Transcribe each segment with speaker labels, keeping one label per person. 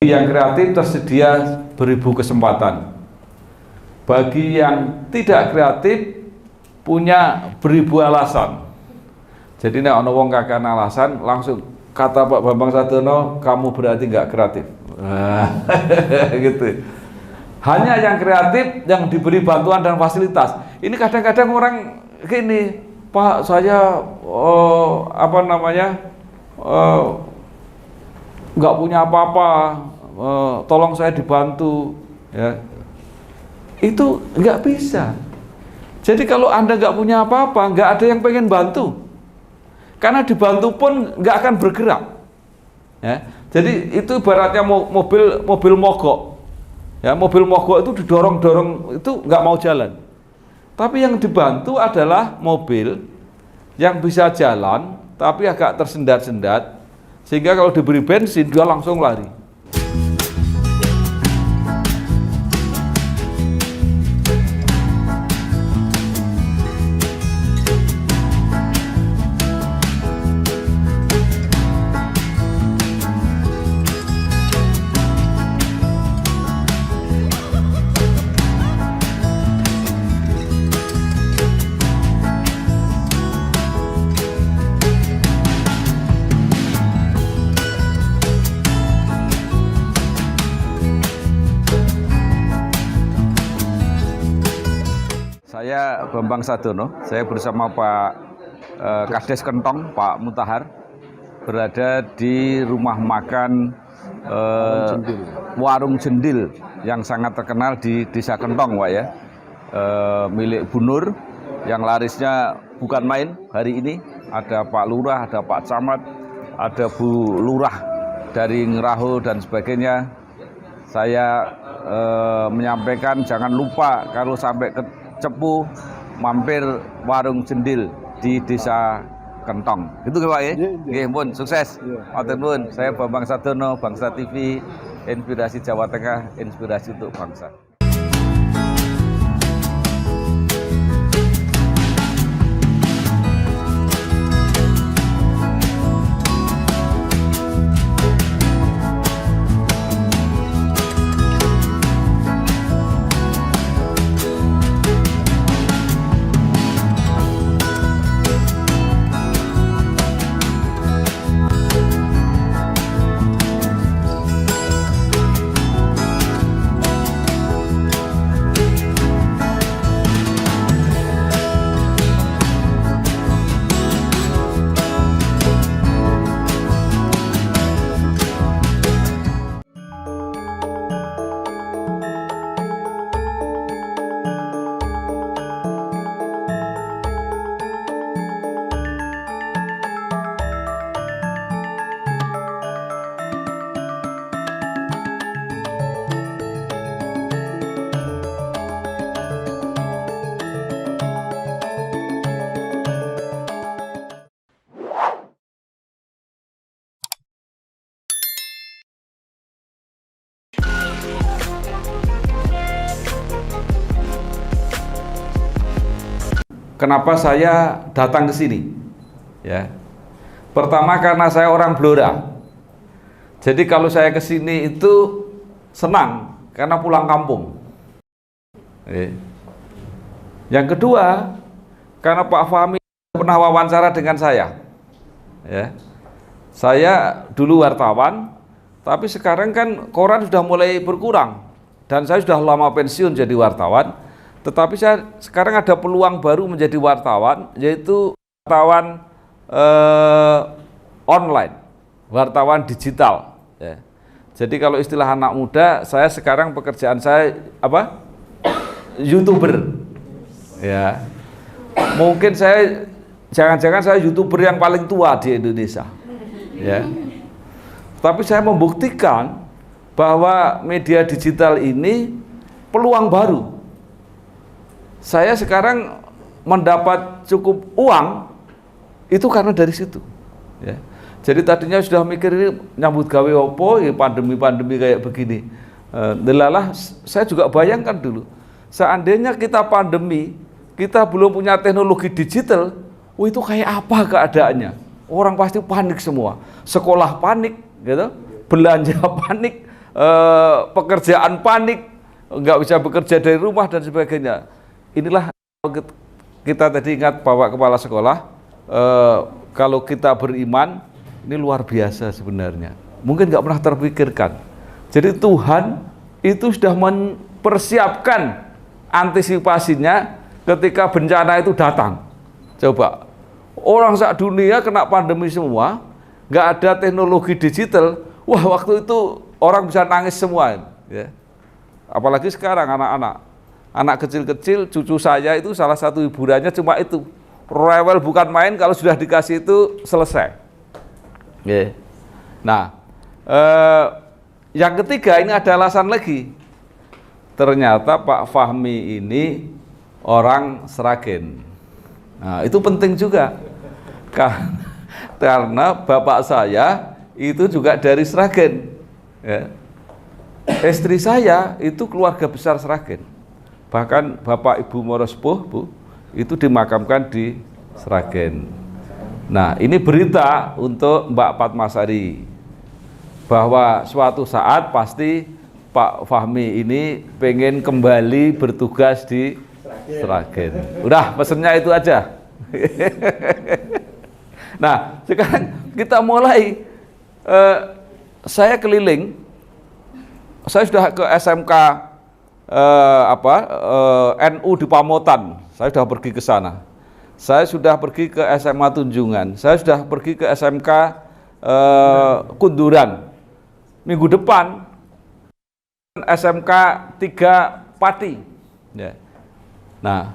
Speaker 1: Yang kreatif tersedia beribu kesempatan. Bagi yang tidak kreatif punya beribu alasan. Jadi nek ana wong kakean alasan, langsung kata Pak Bambang Sadono, kamu berarti nggak kreatif. Gitu. Hanya yang kreatif yang diberi bantuan dan fasilitas. Ini kadang-kadang orang gini, Pak, saya nggak punya apa-apa, tolong saya dibantu, ya. Itu nggak bisa. Jadi kalau Anda nggak punya apa-apa, nggak ada yang pengen bantu, karena dibantu pun nggak akan bergerak, ya. Jadi itu ibaratnya mobil mogok, ya, mobil mogok itu didorong-dorong itu nggak mau jalan. Tapi yang dibantu adalah mobil yang bisa jalan, tapi agak tersendat-sendat, sehingga kalau diberi bensin dia langsung lari. Saya Bambang Sadono, saya bersama Pak Kades Kentong, Pak Mutahar, berada di rumah makan Warung Jendil yang sangat terkenal di Desa Kentong, Pak, ya, milik Bu Nur, yang larisnya bukan main hari ini. Ada Pak Lurah, ada Pak Camat, ada Bu Lurah dari Ngeraho dan sebagainya. Saya menyampaikan jangan lupa kalau sampai ke Cepu mampir Warung Jendil di Desa Kentong. Gitu Pak, ya? Nggih, pun sukses. Matur nuwun. Saya Bambang Sadono, Bangsa TV, inspirasi Jawa Tengah, inspirasi untuk bangsa. Kenapa saya datang ke sini? Ya. Pertama karena saya orang Blora. Jadi kalau saya ke sini itu senang karena pulang kampung. Yang kedua, karena Pak Fahmi pernah wawancara dengan saya. Ya. Saya dulu wartawan, tapi sekarang kan koran sudah mulai berkurang dan saya sudah lama pensiun jadi wartawan. Tetapi saya sekarang ada peluang baru menjadi wartawan, yaitu wartawan online, wartawan digital. Ya. Jadi kalau istilah anak muda, saya sekarang pekerjaan saya apa? YouTuber. Ya. Mungkin saya jangan-jangan saya YouTuber yang paling tua di Indonesia. Ya. Tapi saya membuktikan bahwa media digital ini peluang baru. Saya sekarang mendapat cukup uang itu karena dari situ, ya. Jadi tadinya sudah mikir ini nyambut gawe opo, ya pandemi-pandemi kayak begini. Delalah saya juga bayangkan dulu, seandainya kita pandemi, kita belum punya teknologi digital, itu kayak apa keadaannya? Orang pasti panik semua, sekolah panik, gitu, belanja panik, pekerjaan panik, nggak bisa bekerja dari rumah dan sebagainya. Inilah kita tadi ingat Bapak Kepala Sekolah, kalau kita beriman, ini luar biasa sebenarnya. Mungkin nggak pernah terpikirkan. Jadi Tuhan itu sudah mempersiapkan antisipasinya ketika bencana itu datang. Coba, orang saat dunia kena pandemi semua, nggak ada teknologi digital, wah waktu itu orang bisa nangis semua. Ya. Apalagi sekarang anak kecil-kecil, cucu saya itu salah satu hiburannya cuma itu. Rewel bukan main, kalau sudah dikasih itu selesai. Ya. Nah, yang ketiga ini ada alasan lagi. Ternyata Pak Fahmi ini orang Sragen. Nah, itu penting juga. Karena bapak saya itu juga dari Sragen. Ya. Istri saya itu keluarga besar Sragen. Bahkan Bapak Ibu Morospuh, Bu, itu dimakamkan di Sragen. Nah, ini berita untuk Mbak Padmasari bahwa suatu saat pasti Pak Fahmi ini pengen kembali bertugas di Sragen. Udah, pesennya itu aja. Nah, sekarang kita mulai. Saya keliling. Saya sudah ke SMK NU di Pamotan. Saya sudah pergi ke sana. Saya sudah pergi ke SMA Tunjungan. Saya sudah pergi ke SMK Kunduran. Minggu depan SMK 3 Pati. Ya. Nah,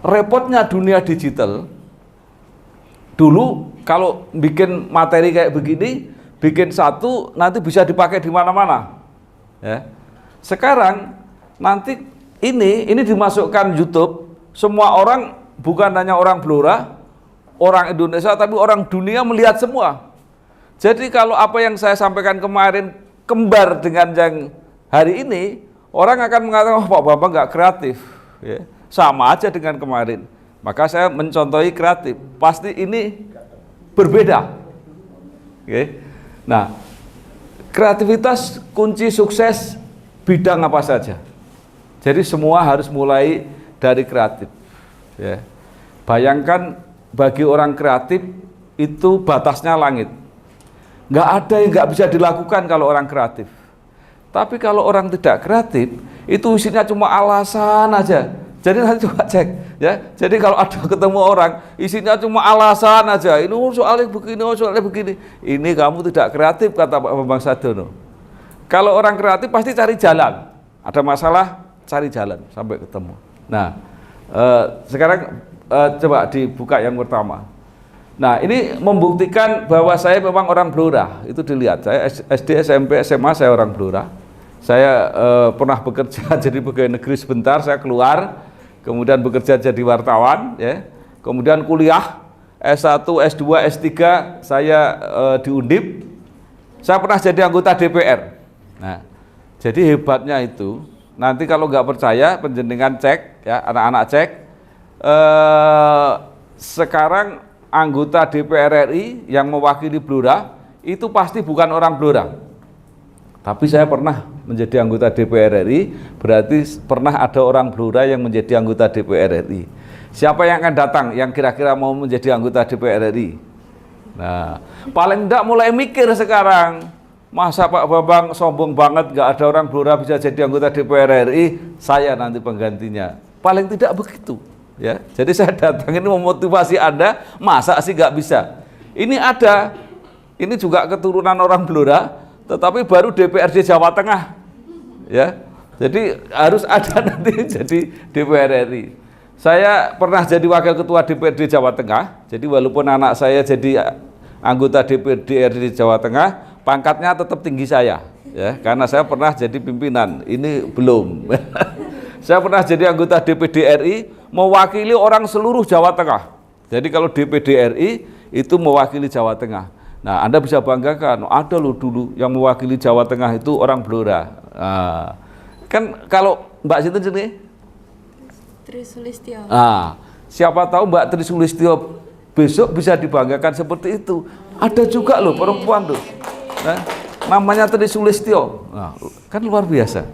Speaker 1: repotnya dunia digital. Dulu kalau bikin materi kayak begini, bikin satu nanti bisa dipakai di mana-mana. Ya. Sekarang nanti ini dimasukkan YouTube, semua orang, bukan hanya orang Blora, orang Indonesia, tapi orang dunia melihat semua. Jadi kalau apa yang saya sampaikan kemarin kembar dengan yang hari ini, orang akan mengatakan, oh Pak Bambang nggak kreatif, ya. Sama aja dengan kemarin. Maka saya mencontohi kreatif, pasti ini berbeda. Oke. Nah, kreativitas kunci sukses bidang apa saja. Jadi semua harus mulai dari kreatif. Ya. Bayangkan bagi orang kreatif itu batasnya langit. Nggak ada yang nggak bisa dilakukan kalau orang kreatif. Tapi kalau orang tidak kreatif, itu isinya cuma alasan aja. Jadi nanti coba cek, ya. Jadi kalau ada ketemu orang, isinya cuma alasan aja. Ini soalnya begini, soalnya begini. Ini kamu tidak kreatif, kata Pak Bambang Sadono. Kalau orang kreatif pasti cari jalan. Ada masalah, cari jalan sampai ketemu. Nah, sekarang coba dibuka yang pertama. Nah, ini membuktikan bahwa saya memang orang Blora. Itu dilihat. Saya SD, SMP, SMA saya orang Blora. Saya pernah bekerja jadi pegawai negeri sebentar, saya keluar, kemudian bekerja jadi wartawan, ya. Kemudian kuliah S1, S2, S3 saya di Undip. Saya pernah jadi anggota DPR. Nah, jadi hebatnya itu, nanti kalau nggak percaya, penjenengan cek, ya, anak-anak cek. Sekarang anggota DPR RI yang mewakili Blora itu pasti bukan orang Blora. Tapi saya pernah menjadi anggota DPR RI, berarti pernah ada orang Blora yang menjadi anggota DPR RI. Siapa yang akan datang yang kira-kira mau menjadi anggota DPR RI? Nah, paling enggak mulai mikir sekarang. Masa Pak Bambang sombong banget, nggak ada orang Blora bisa jadi anggota DPR RI, saya nanti penggantinya. Paling tidak begitu. Ya, jadi saya datang ini memotivasi Anda, masa sih nggak bisa? Ini ada, ini juga keturunan orang Blora, tetapi baru DPRD Jawa Tengah, ya. Jadi harus ada nanti jadi DPR RI. Saya pernah jadi wakil ketua DPRD Jawa Tengah, jadi walaupun anak saya jadi anggota DPRD RI Jawa Tengah, pangkatnya tetap tinggi saya, ya, karena saya pernah jadi pimpinan. Ini belum. Saya pernah jadi anggota DPD RI, mewakili orang seluruh Jawa Tengah. Jadi kalau DPD RI itu mewakili Jawa Tengah. Nah, Anda bisa banggakan, ada loh dulu yang mewakili Jawa Tengah itu orang Blora. Nah, kan kalau Mbak Sinten sini?
Speaker 2: Trisulistyo.
Speaker 1: Nah, siapa tahu Mbak Trisulistyo besok bisa dibanggakan seperti itu. Ada juga loh perempuan tuh. Nah, namanya Tri Sulistyo. Nah, kan luar biasa.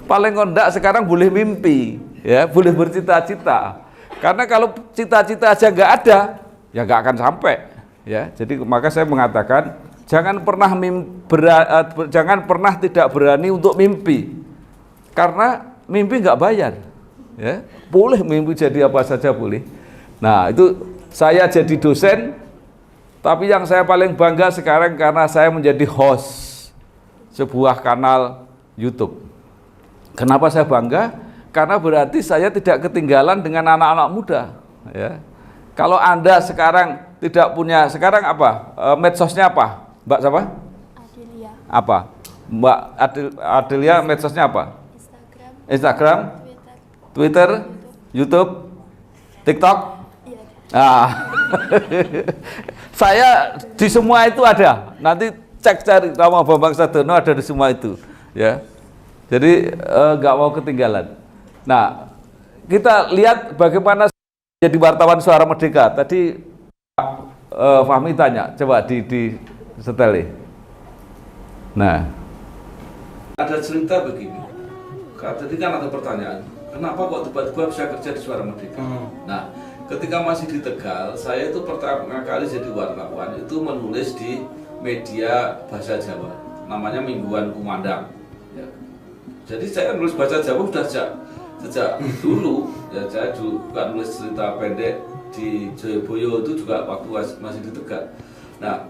Speaker 1: Paling kondak sekarang boleh mimpi, ya, boleh bercita-cita. Karena kalau cita-cita aja nggak ada, ya nggak akan sampai. Ya, jadi maka saya mengatakan jangan pernah tidak berani untuk mimpi, karena mimpi nggak bayar. Ya, boleh mimpi jadi apa saja boleh. Nah, itu saya jadi dosen, tapi yang saya paling bangga sekarang karena saya menjadi host sebuah kanal YouTube. Kenapa saya bangga? Karena berarti saya tidak ketinggalan dengan anak-anak muda. Ya. Kalau Anda sekarang tidak punya, sekarang apa? Medsosnya apa? Mbak siapa?
Speaker 2: Adelia.
Speaker 1: Apa? Mbak Adelia medsosnya apa? Instagram, Twitter, YouTube, TikTok.
Speaker 2: Iya.
Speaker 1: Ah. Saya di semua itu ada. Nanti cek cari nama Bambang Sadono ada di semua itu, ya. Jadi nggak mau ketinggalan. Nah, kita lihat bagaimana jadi wartawan Suara Merdeka. Tadi Fahmi tanya, coba di setel. Nah, ada cerita begini. Tadi kan ada pertanyaan, kenapa kok tiba-tiba bisa kerja di Suara Merdeka? Nah, ketika masih di Tegal, saya itu pertama kali jadi wartawan itu menulis di media bahasa Jawa, namanya Mingguan Kumandang. Ya. Jadi saya nulis bahasa Jawa sudah sejak dulu. Ya, saya juga nulis cerita pendek di Joyoboyo itu juga waktu masih di Tegal. Nah,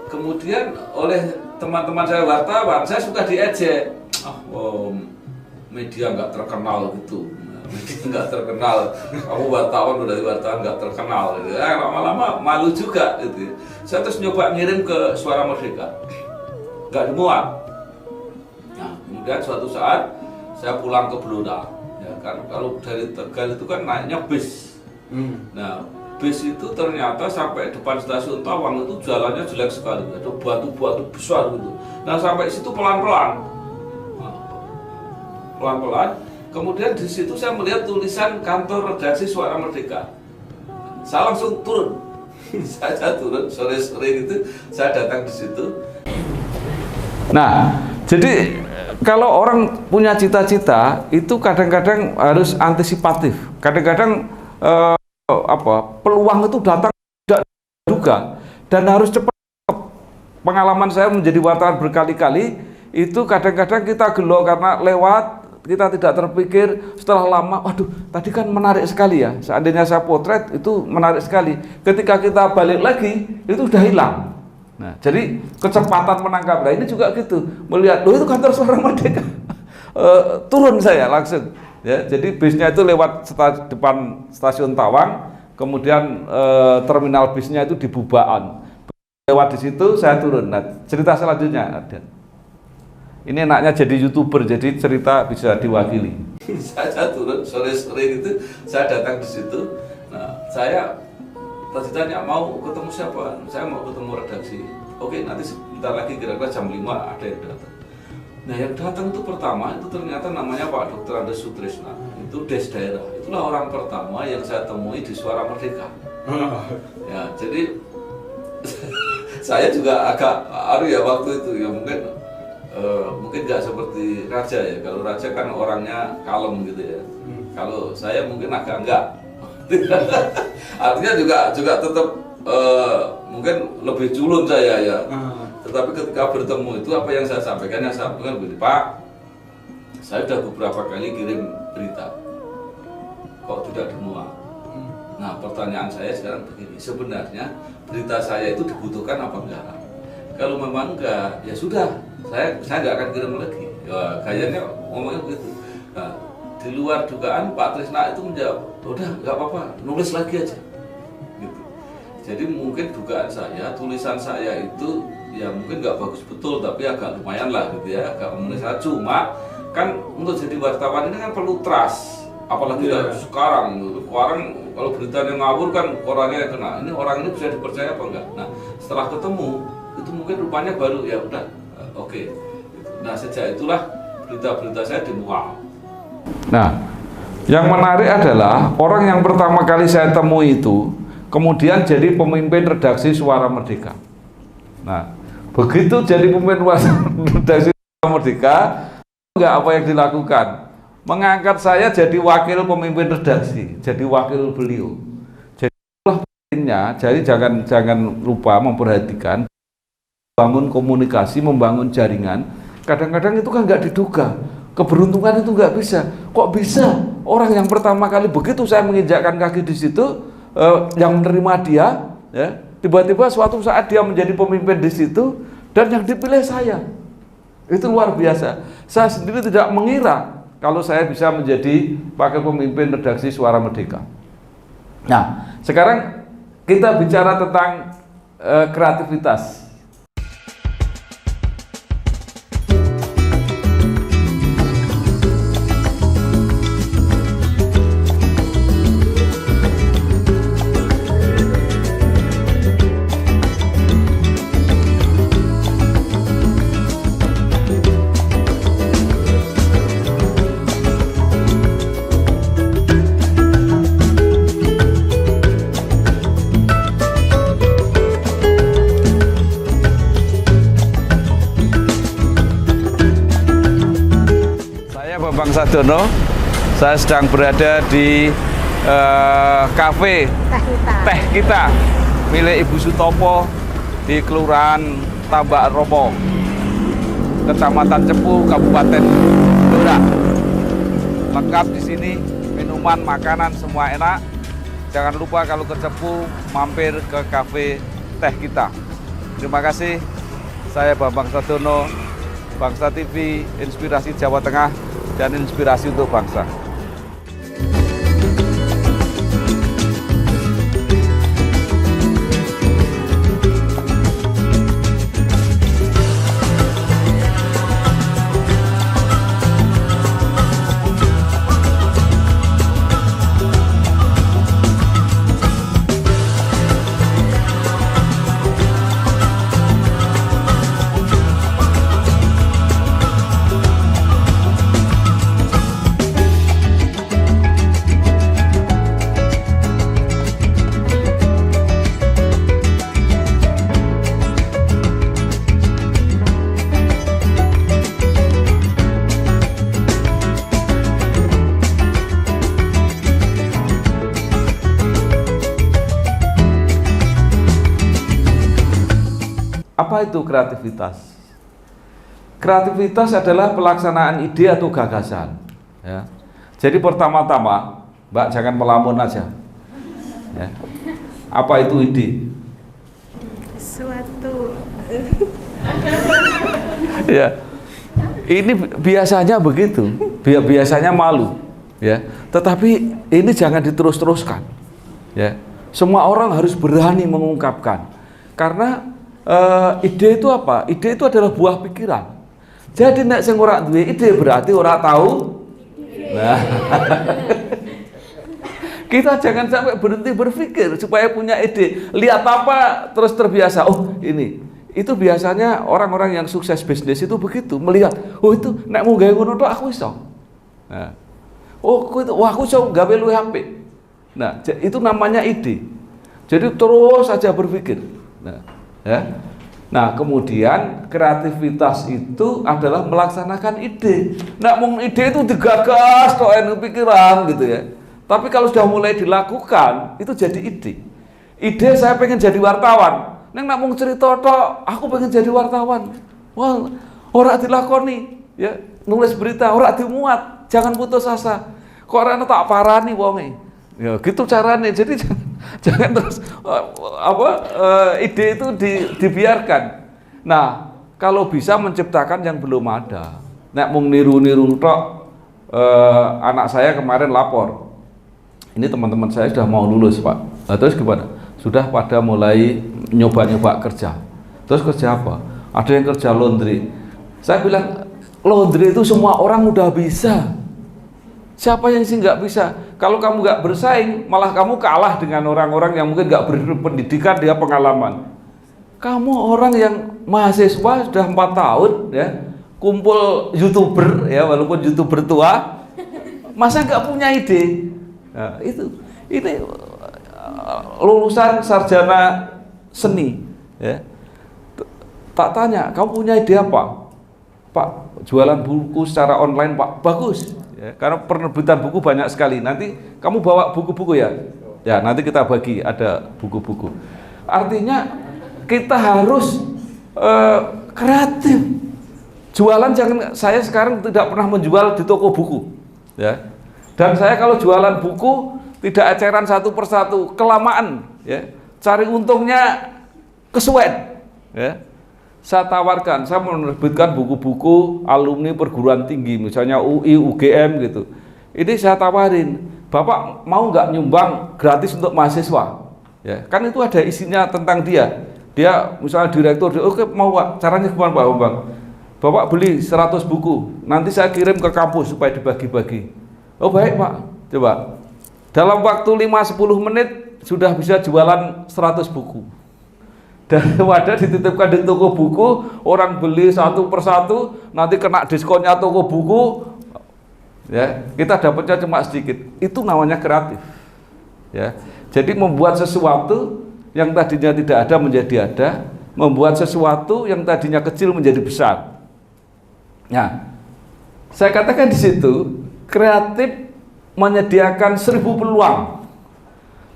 Speaker 1: kemudian oleh teman-teman saya wartawan, saya suka diejek. Media nggak terkenal gitu. Media nggak terkenal, kamu wartawan udah wartawan nggak terkenal. Gitu. Lama-lama malu juga. Gitu. Saya terus nyoba ngirim ke Suara Merdeka, nggak dimuat. Nah, kemudian suatu saat saya pulang ke Blora. Ya kan, kalau dari Tegal itu kan naiknya bis. Nah, bis itu ternyata sampai depan stasiun Tawang itu jalannya jelek sekali, ada batu-batu besar gitu. Nah, sampai situ pelan-pelan. Pelan-pelan. Kemudian di situ saya melihat tulisan kantor redaksi Suara Merdeka. Saya langsung turun. Saya turun sore-sore itu, saya datang di situ. Nah, jadi kalau orang punya cita-cita itu kadang-kadang harus antisipatif. Kadang-kadang peluang itu datang tidak juga dan harus cepat. Pengalaman saya menjadi wartawan berkali-kali itu kadang-kadang kita gelo karena lewat, kita tidak terpikir, setelah lama, waduh tadi kan menarik sekali ya, seandainya saya potret itu menarik sekali, ketika kita balik lagi itu sudah hilang. Nah, jadi kecepatan menangkap, nah ini juga gitu, melihat, loh itu kantor Suara Merdeka. Turun saya langsung, ya. Jadi bisnya itu lewat depan stasiun Tawang, kemudian terminal bisnya itu di Bubaan, lewat di situ saya turun. Nah, cerita selanjutnya ada. Ini enaknya jadi YouTuber, jadi cerita bisa diwakili. Saya turun sore-sore gitu, saya datang di situ. Nah, saya tadi tanya mau ketemu siapa? Saya mau ketemu redaksi. Oke, nanti sebentar lagi kira-kira jam 5 ada yang datang. Nah, yang datang itu pertama itu ternyata namanya Pak Dr. Andes Sutrisna. Itu Des Daerah. Itulah orang pertama yang saya temui di Suara Merdeka. Ya, jadi saya juga agak ya waktu itu ya mungkin nggak seperti Raja ya. Kalau Raja kan orangnya kalem gitu ya. Kalau saya mungkin agak enggak. Artinya juga tetap mungkin lebih culun saya ya. Tetapi ketika bertemu itu apa yang saya sampaikan begini, Pak, saya sudah beberapa kali kirim berita, kok tidak dimuat. Nah, pertanyaan saya sekarang begini, sebenarnya berita saya itu dibutuhkan apa enggak? Kalau memang enggak, ya sudah, saya nggak akan kirim lagi. Ya, kayaknya ngomongnya begitu. Nah, di luar dugaan Pak Trisna itu menjawab, udah nggak apa-apa, nulis lagi aja. Gitu. Jadi mungkin dugaan saya, tulisan saya itu ya mungkin nggak bagus betul, tapi agak lumayan lah gitu ya, agak memenuhi syarat. Cuma kan untuk jadi wartawan ini kan perlu trust, apalagi sekarang orang kalau beritanya ngawur kan orangnya kena. Ini orang ini bisa dipercaya apa enggak? Nah, setelah ketemu itu mungkin rupanya baru ya udah oke. Nah, sejak itulah berita-berita saya dimuat. Nah, yang menarik adalah orang yang pertama kali saya temui itu kemudian jadi pemimpin redaksi Suara Merdeka. Nah, Begitu jadi pemimpin redaksi Merdeka, enggak apa yang dilakukan? Mengangkat saya jadi wakil pemimpin redaksi, jadi wakil beliau. Jadi pentingnya, jadi jangan lupa memperhatikan, membangun komunikasi, membangun jaringan. Kadang-kadang itu kan nggak diduga, keberuntungan itu nggak bisa. Kok bisa? Orang yang pertama kali begitu saya menginjakkan kaki di situ, yang menerima dia, ya, tiba-tiba suatu saat dia menjadi pemimpin di situ, dan yang dipilih saya. Itu luar biasa. Saya sendiri tidak mengira kalau saya bisa menjadi wakil pemimpin redaksi Suara Merdeka. Nah, sekarang kita bicara tentang kreativitas. Bang Sadono, saya sedang berada di kafe Teh Kita milik Ibu Sutopo di Kelurahan Tambak Romo, Kecamatan Cepu, Kabupaten Blora. Lengkap di sini, minuman, makanan semua enak. Jangan lupa kalau ke Cepu mampir ke kafe Teh Kita. Terima kasih. Saya Bambang Sadono, Bangsa TV, Inspirasi Jawa Tengah, dan inspirasi untuk bangsa. Apa itu kreativitas? Kreativitas adalah pelaksanaan ide atau gagasan. Ya. Jadi pertama-tama, Mbak jangan melamun aja. Ya. Apa itu ide?
Speaker 2: Suatu.
Speaker 1: Ya, ini biasanya begitu. Biasanya malu. Ya, tetapi ini jangan diterus-teruskan. Ya, semua orang harus berani mengungkapkan. Karena ide itu apa? Ide itu adalah buah pikiran. Jadi nek sing ora duwe ide berarti ora tahu. Nah, kita jangan sampai berhenti berpikir supaya punya ide. Lihat apa terus terbiasa. Oh, ini. Itu biasanya orang-orang yang sukses bisnis itu begitu, melihat, oh itu nek mau gawe ngono tok aku iso. Nah, oh wah aku iso gawe luwih apik. Nah, itu namanya ide. Jadi terus saja berpikir. Nah, ya. Nah, kemudian kreativitas itu adalah melaksanakan ide. Nah, ide itu digagas tok pikiran gitu ya. Tapi kalau sudah mulai dilakukan, itu jadi ide. Ide saya pengen jadi wartawan. Neng nak mau cerita tok, aku pengen jadi wartawan. Wah, ora dilakoni, ya. Nulis berita ora dimuat, jangan putus asa. Kok ora tak parani wonge. Ya, gitu caranya. Jadi jangan terus ide itu dibiarkan. Nah, kalau bisa menciptakan yang belum ada. Nek mung niru-niru tok, anak saya kemarin lapor. Ini teman-teman saya sudah mau lulus, Pak. Nah, terus gimana? Sudah pada mulai nyoba-nyoba kerja. Terus kerja apa? Ada yang kerja laundry. Saya bilang, laundry itu semua orang udah bisa. Siapa yang sih nggak bisa? Kalau kamu nggak bersaing, malah kamu kalah dengan orang-orang yang mungkin nggak berpendidikan, dia pengalaman. Kamu orang yang mahasiswa sudah 4 tahun, ya, kumpul YouTuber, ya, walaupun YouTuber tua, masa nggak punya ide? Nah, ini lulusan sarjana seni, ya. Tak tanya, kamu punya ide apa? Pak, jualan buku secara online Pak, bagus. Ya, karena penerbitan buku banyak sekali. Nanti kamu bawa buku-buku ya? Ya, nanti kita bagi, ada buku-buku. Artinya kita harus kreatif. Jualan jangan, saya sekarang tidak pernah menjual di toko buku. Ya. Dan saya kalau jualan buku tidak eceran satu persatu, kelamaan. Ya. Cari untungnya kesuwen. Ya. Saya tawarkan, saya menerbitkan buku-buku alumni perguruan tinggi, misalnya UI, UGM gitu. Ini saya tawarin, Bapak mau nggak nyumbang gratis untuk mahasiswa? Ya, kan itu ada isinya tentang dia. Dia misalnya direktur, oke mau Pak, caranya gimana Pak Bambang? Bapak beli 100 buku, nanti saya kirim ke kampus supaya dibagi-bagi. Oh baik Pak, coba. Dalam waktu 5-10 menit sudah bisa jualan 100 buku. Dan wadah dititipkan di toko buku, orang beli satu persatu, nanti kena diskonnya toko buku, ya kita dapatnya cuma sedikit. Itu namanya kreatif. Ya, jadi membuat sesuatu yang tadinya tidak ada menjadi ada, membuat sesuatu yang tadinya kecil menjadi besar. Nah, saya katakan di situ kreatif menyediakan 1000 peluang.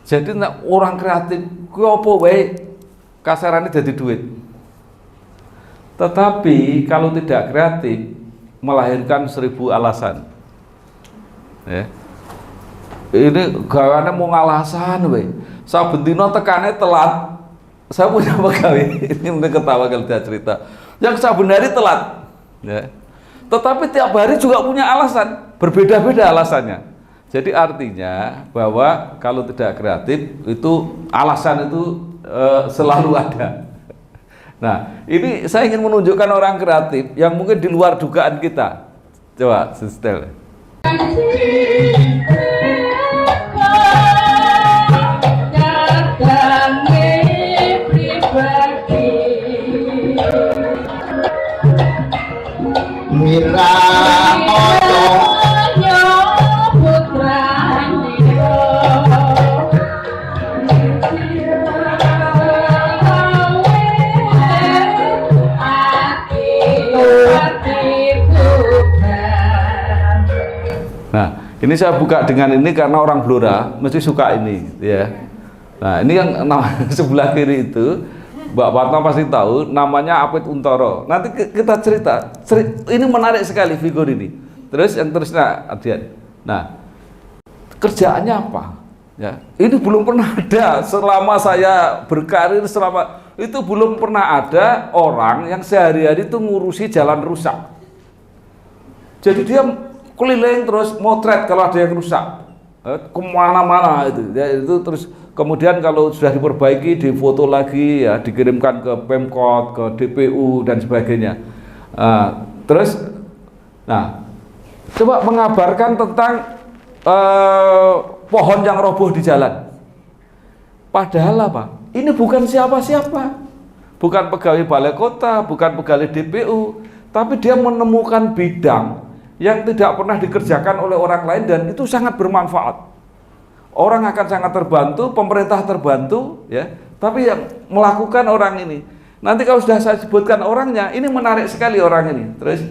Speaker 1: Jadi orang kreatif, kuwi apa wae kasarannya jadi duit. Tetapi kalau tidak kreatif melahirkan 1000 alasan. Ya. Ini gawane mau ngalasan we. Saben dina tekane telat. Saya punya pegawai, ini mungkin ketawa kalau dia cerita. Yang saben hari telat. Ya. Tetapi tiap hari juga punya alasan, berbeda-beda alasannya. Jadi artinya bahwa kalau tidak kreatif itu alasan itu selalu ada. Nah, ini saya ingin menunjukkan orang kreatif yang mungkin di luar dugaan kita. Coba, setel.
Speaker 2: Mira
Speaker 1: Nah, ini saya buka dengan ini karena orang Blora mesti suka ini, ya. Nah, ini yang sebelah kiri itu, Mbak Fatma pasti tahu, namanya Apit Untoro. Nanti kita cerita, ini menarik sekali figur ini. Terus yang terusnya, Adian. Nah, kerjaannya apa? Ya, ini belum pernah ada selama saya berkarir, selama itu belum pernah ada orang yang sehari-hari itu ngurusi jalan rusak. Jadi dia keliling terus motret kalau ada yang rusak, kemana-mana itu, ya, itu terus kemudian kalau sudah diperbaiki difoto lagi, ya dikirimkan ke Pemkot, ke DPU dan sebagainya. Terus, nah coba mengabarkan tentang pohon yang roboh di jalan. Padahal apa? Ini bukan siapa-siapa, bukan pegawai balai kota, bukan pegawai DPU, tapi dia menemukan bidang yang tidak pernah dikerjakan oleh orang lain dan itu sangat bermanfaat. Orang akan sangat terbantu, pemerintah terbantu, ya. Tapi yang melakukan orang ini. Nanti kalau sudah saya sebutkan orangnya, ini menarik sekali orang ini. Terus,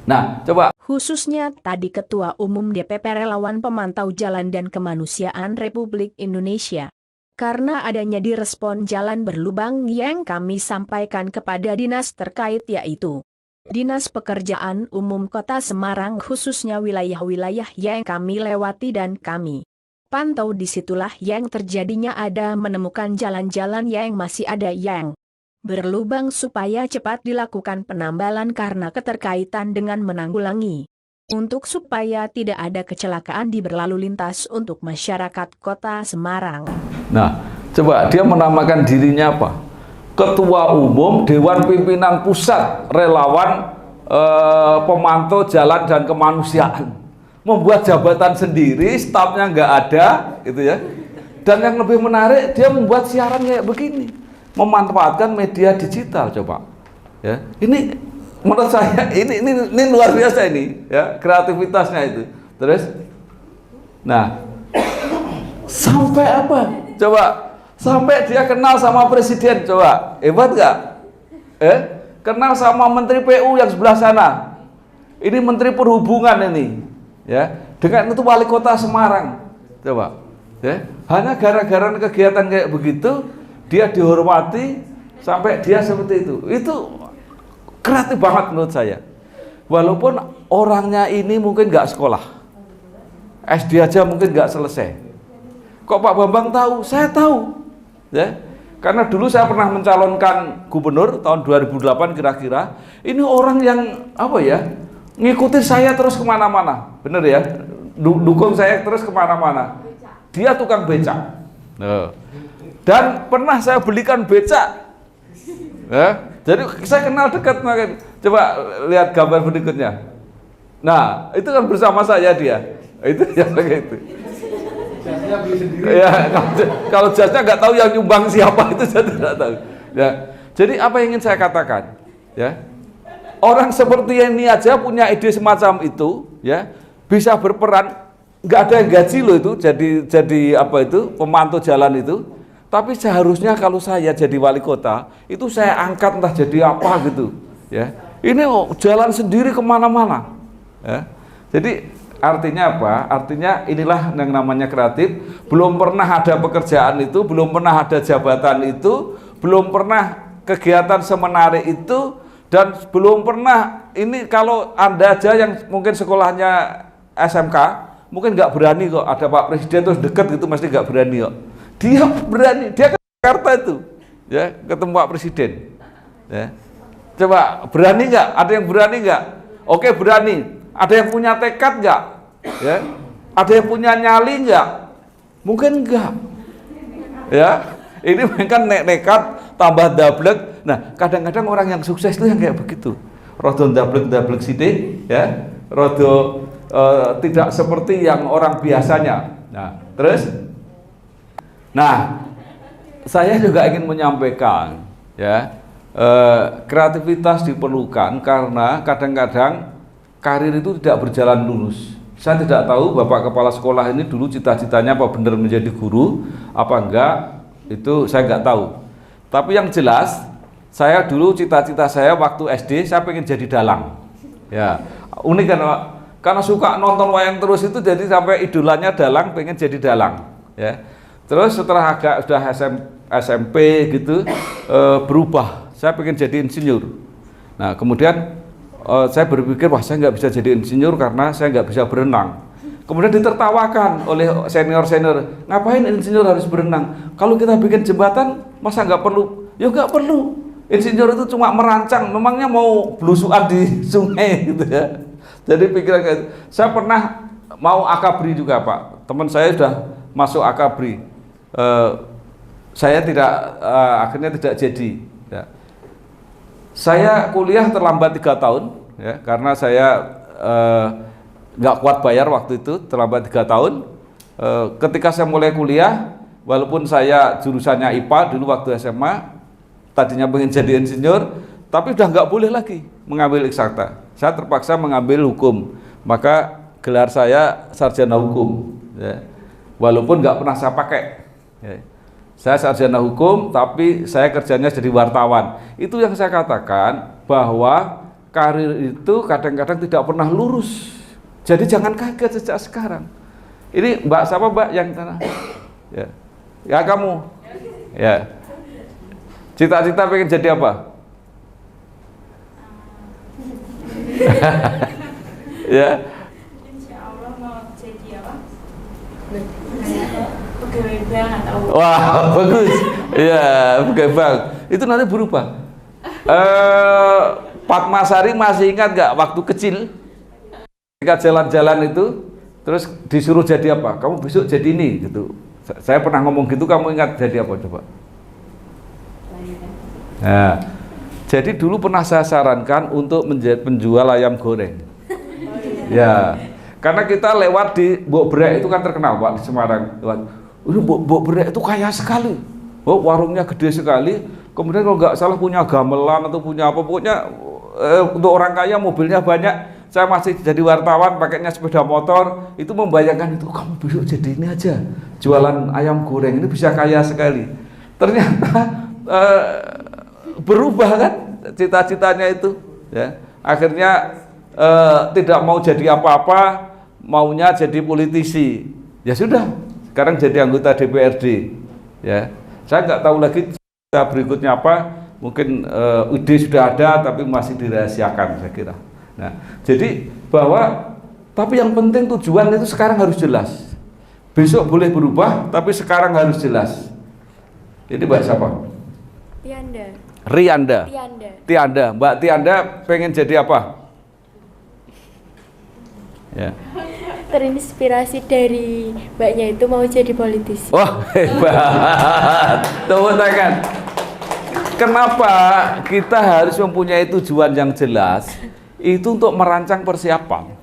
Speaker 1: nah, coba.
Speaker 3: Khususnya tadi Ketua Umum DPP Relawan Pemantau Jalan dan Kemanusiaan Republik Indonesia. Karena adanya direspon jalan berlubang yang kami sampaikan kepada dinas terkait yaitu Dinas Pekerjaan Umum Kota Semarang, khususnya wilayah-wilayah yang kami lewati dan kami pantau, disitulah yang terjadinya ada menemukan jalan-jalan yang masih ada yang berlubang supaya cepat dilakukan penambalan karena keterkaitan dengan menanggulangi untuk supaya tidak ada kecelakaan di berlalu lintas untuk masyarakat Kota Semarang.
Speaker 1: Nah, coba dia menamakan dirinya apa? Ketua Umum Dewan Pimpinan Pusat Relawan Pemantau Jalan dan Kemanusiaan. Membuat jabatan sendiri, stafnya nggak ada, gitu ya. Dan yang lebih menarik, dia membuat siaran kayak begini, memanfaatkan media digital, coba. Ya, ini menurut saya ini luar biasa ini, ya, kreativitasnya itu. Terus, nah, sampai apa? Coba. Sampai dia kenal sama presiden, coba, hebat nggak? Kenal sama Menteri PU yang sebelah sana. Ini Menteri Perhubungan ini, ya. Dengan itu wali kota Semarang. Coba, ya. Hanya gara-gara kegiatan kayak begitu, dia dihormati sampai dia seperti itu. Itu kreatif banget menurut saya. Walaupun orangnya ini mungkin nggak sekolah, SD aja mungkin nggak selesai. Kok Pak Bambang tahu? Saya tahu, ya. Karena dulu saya pernah mencalonkan gubernur tahun 2008 kira-kira. Ini orang yang apa ya, ngikutin saya terus kemana-mana, bener ya, dukung saya terus kemana-mana. Dia tukang becak, dan pernah saya belikan becak. Jadi saya kenal dekat. Coba lihat gambar berikutnya. Nah, itu kan bersama saya dia. Itu yang kayak itu. Jasnya beli sendiri. Ya, kalau jasnya nggak tahu yang nyumbang siapa, itu saya tidak tahu. Ya, jadi apa yang ingin saya katakan? Ya, orang seperti ini aja punya ide semacam itu, ya, bisa berperan. Nggak ada yang gaji loh itu, jadi apa itu, pemantau jalan itu. Tapi seharusnya kalau saya jadi wali kota, itu saya angkat entah jadi apa gitu, ya. Ini jalan sendiri kemana-mana, ya. Jadi artinya apa? Artinya inilah yang namanya kreatif. Belum pernah ada pekerjaan itu, belum pernah ada jabatan itu, belum pernah kegiatan semenarik itu, dan belum pernah ini. Kalau Anda aja yang mungkin sekolahnya SMK, mungkin nggak berani kok. Ada Pak Presiden terus deket gitu, mesti nggak berani kok. Dia berani, dia ke Jakarta itu, ya, ketemu Pak Presiden, ya. Coba berani nggak? Ada yang berani nggak? Oke, berani. Ada yang punya tekad nggak? Ya. Ada yang punya nyali nggak? Mungkin nggak. Ya, ini kan nekat tambah dablek. Nah, kadang-kadang orang yang sukses itu yang kayak begitu. Rodo dablek sidik, ya. Rodo tidak seperti yang orang biasanya. Nah, terus. Nah, saya juga ingin menyampaikan, ya, kreativitas diperlukan karena kadang-kadang karir itu tidak berjalan lurus. Saya tidak tahu Bapak Kepala Sekolah ini dulu cita-citanya apa benar menjadi guru, apa enggak, itu saya enggak tahu. Tapi yang jelas, saya dulu cita-cita saya waktu SD, saya pengen jadi dalang. Ya, unik kan Pak? Karena suka nonton wayang terus itu, jadi sampai idolanya dalang, pengen jadi dalang. Ya. Terus setelah agak sudah SMP gitu, berubah, saya pengen jadi insinyur. Nah, kemudian saya berpikir, wah saya nggak bisa jadi insinyur karena saya nggak bisa berenang. Kemudian ditertawakan oleh senior-senior, ngapain insinyur harus berenang? Kalau kita bikin jembatan, masa nggak perlu? Ya nggak perlu. Insinyur itu cuma merancang, memangnya mau belusukan di sungai gitu ya. Jadi pikiran kayak, saya pernah mau akabri juga Pak. Teman saya sudah masuk akabri. Saya akhirnya tidak jadi. Ya. Saya kuliah terlambat 3 tahun, ya, karena saya nggak kuat bayar waktu itu, terlambat 3 tahun. Ketika saya mulai kuliah, walaupun saya jurusannya IPA dulu waktu SMA, tadinya pengen jadi insinyur, tapi udah nggak boleh lagi mengambil eksakta. Saya terpaksa mengambil hukum, maka gelar saya sarjana hukum, ya. Walaupun nggak pernah saya pakai. Ya. Saya sarjana hukum, tapi saya kerjanya jadi wartawan. Itu yang saya katakan, bahwa karir itu kadang-kadang tidak pernah lurus. Jadi jangan kaget sejak sekarang. Ini Mbak siapa Mbak yang sana? Ya, ya kamu. Ya. Cita-cita pengen jadi apa? Ya.
Speaker 2: Insya Allah mau jadi apa? Pegawai bank atau.
Speaker 1: Wah, bagus. Iya, pegawai bank. Itu nanti berubah. Pak Masari masih ingat nggak waktu kecil ketika jalan-jalan itu terus disuruh jadi apa? Kamu besok jadi ini gitu. Saya pernah ngomong gitu, kamu ingat jadi apa coba? Nah, jadi dulu pernah saya sarankan untuk menjadi penjual ayam goreng. Ya, karena kita lewat di Mbok Brek itu kan terkenal Pak di Semarang. Mbok Brek itu kaya sekali. Oh, warungnya gede sekali. Kemudian kalau nggak salah punya gamelan atau punya apa, pokoknya untuk orang kaya mobilnya banyak. Saya masih jadi wartawan, pakainya sepeda motor, itu membayangkan itu kamu besok jadi ini aja, jualan ayam goreng ini bisa kaya sekali. Ternyata berubah kan, cita-citanya itu, ya. Akhirnya tidak mau jadi apa-apa, maunya jadi politisi. Ya sudah, sekarang jadi anggota DPRD. Ya, saya nggak tahu lagi berikutnya apa. Mungkin ide sudah ada, tapi masih dirahasiakan, saya kira. Nah, jadi bahwa tapi yang penting tujuan itu sekarang harus jelas. Besok boleh berubah, tapi sekarang harus jelas. Ini Mbak siapa?
Speaker 4: Tianda.
Speaker 1: Rianda.
Speaker 4: Tianda.
Speaker 1: Tianda. Mbak Tianda pengen jadi apa? Ya.
Speaker 4: Terinspirasi dari mbaknya itu mau jadi politisi.
Speaker 1: Wah, hebat. Tepuk tangan. Kenapa kita harus mempunyai tujuan yang jelas? Itu untuk merancang persiapan.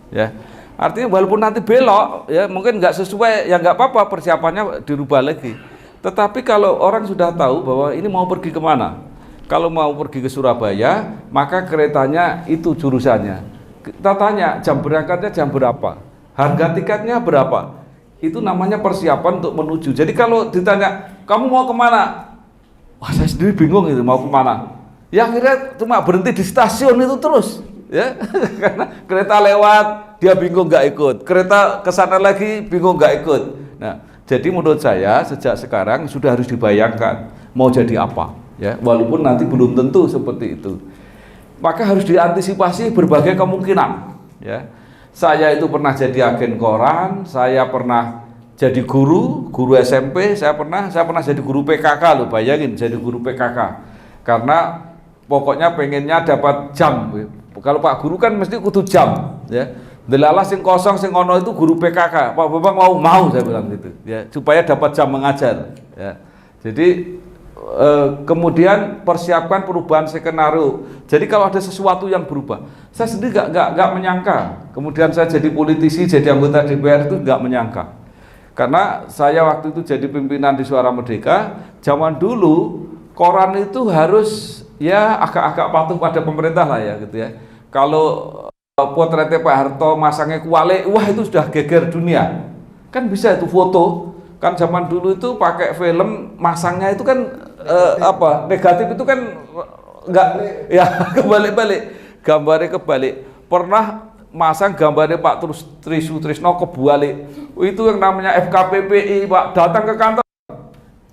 Speaker 1: Ya. Artinya walaupun nanti belok, ya mungkin nggak sesuai, ya nggak apa-apa, persiapannya dirubah lagi. Tetapi kalau orang sudah tahu bahwa ini mau pergi kemana, kalau mau pergi ke Surabaya, maka keretanya itu jurusannya. Kita tanya jam berangkatnya jam berapa, harga tiketnya berapa, itu namanya persiapan untuk menuju. Jadi kalau ditanya kamu mau kemana, wah saya sendiri bingung itu mau kemana. Ya akhirnya cuma berhenti di stasiun itu terus, ya karena kereta lewat dia bingung nggak ikut, kereta kesana lagi bingung nggak ikut. Nah, jadi menurut saya sejak sekarang sudah harus dibayangkan mau jadi apa, ya walaupun nanti belum tentu seperti itu. Maka harus diantisipasi berbagai kemungkinan, ya. Saya itu pernah jadi agen koran, saya pernah jadi guru SMP, saya pernah jadi guru PKK loh, bayangin jadi guru PKK. Karena pokoknya pengennya dapat jam. Kalau Pak Guru kan mesti kudu jam, ya. Delalah sing kosong sing ono itu guru PKK. Pak Bapak mau saya bilang gitu, ya, supaya dapat jam mengajar, ya. Jadi kemudian persiapkan perubahan skenario. Jadi kalau ada sesuatu yang berubah, saya sendiri nggak menyangka. Kemudian saya jadi politisi, jadi anggota DPR itu nggak menyangka. Karena saya waktu itu jadi pimpinan di Suara Merdeka. Zaman dulu koran itu harus ya agak-agak patuh pada pemerintah lah ya gitu ya. Kalau potretnya Pak Harto masangnya kuali, wah itu sudah geger dunia. Kan bisa itu foto. Kan zaman dulu itu pakai film masangnya itu kan negatif itu kan enggak ya kebalik-balik, gambarnya kebalik. Pernah masang gambarnya Pak Trisno kebalik. Itu yang namanya FKPPI, Pak, datang ke kantor.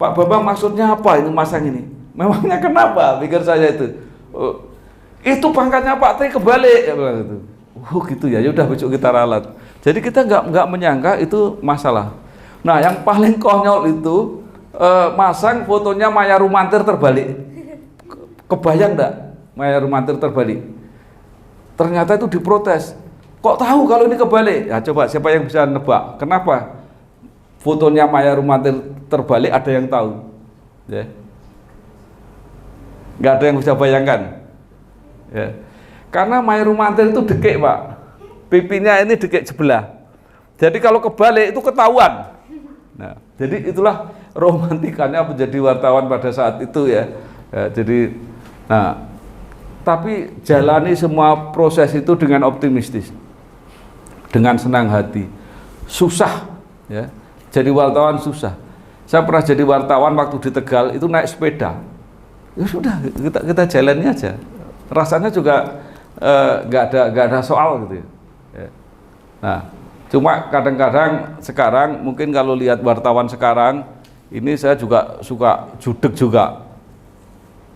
Speaker 1: Pak Bambang maksudnya apa ini masang ini? Memangnya kenapa? Pikir saya itu. Itu pangkatnya Pak Tri kebalik ya bilang gitu. Gitu ya. Ya udah besok kita ralat. Jadi kita enggak menyangka itu masalah. Nah, yang paling konyol itu masang fotonya Maya Rumantir terbalik. Kebayang enggak Maya Rumantir terbalik? Ternyata itu diprotes. Kok tahu kalau ini kebalik? Ya coba siapa yang bisa nebak? Kenapa fotonya Maya Rumantir terbalik ada yang tahu? Ya. Nggak ada yang bisa bayangkan. Ya. Karena Maya Rumantir itu dekik, Pak. Pipinya ini dekik sebelah. Jadi kalau kebalik itu ketahuan. Nah, jadi itulah romantikanya menjadi wartawan pada saat itu ya. Ya jadi, nah, tapi jalani semua proses itu dengan optimistis, dengan senang hati. Susah, ya. Jadi wartawan susah. Saya pernah jadi wartawan waktu di Tegal itu naik sepeda. Ya sudah, kita jalani aja. Rasanya juga nggak ada soal gitu. Ya. Nah. Cuma kadang-kadang sekarang mungkin kalau lihat wartawan sekarang ini saya juga suka judek juga.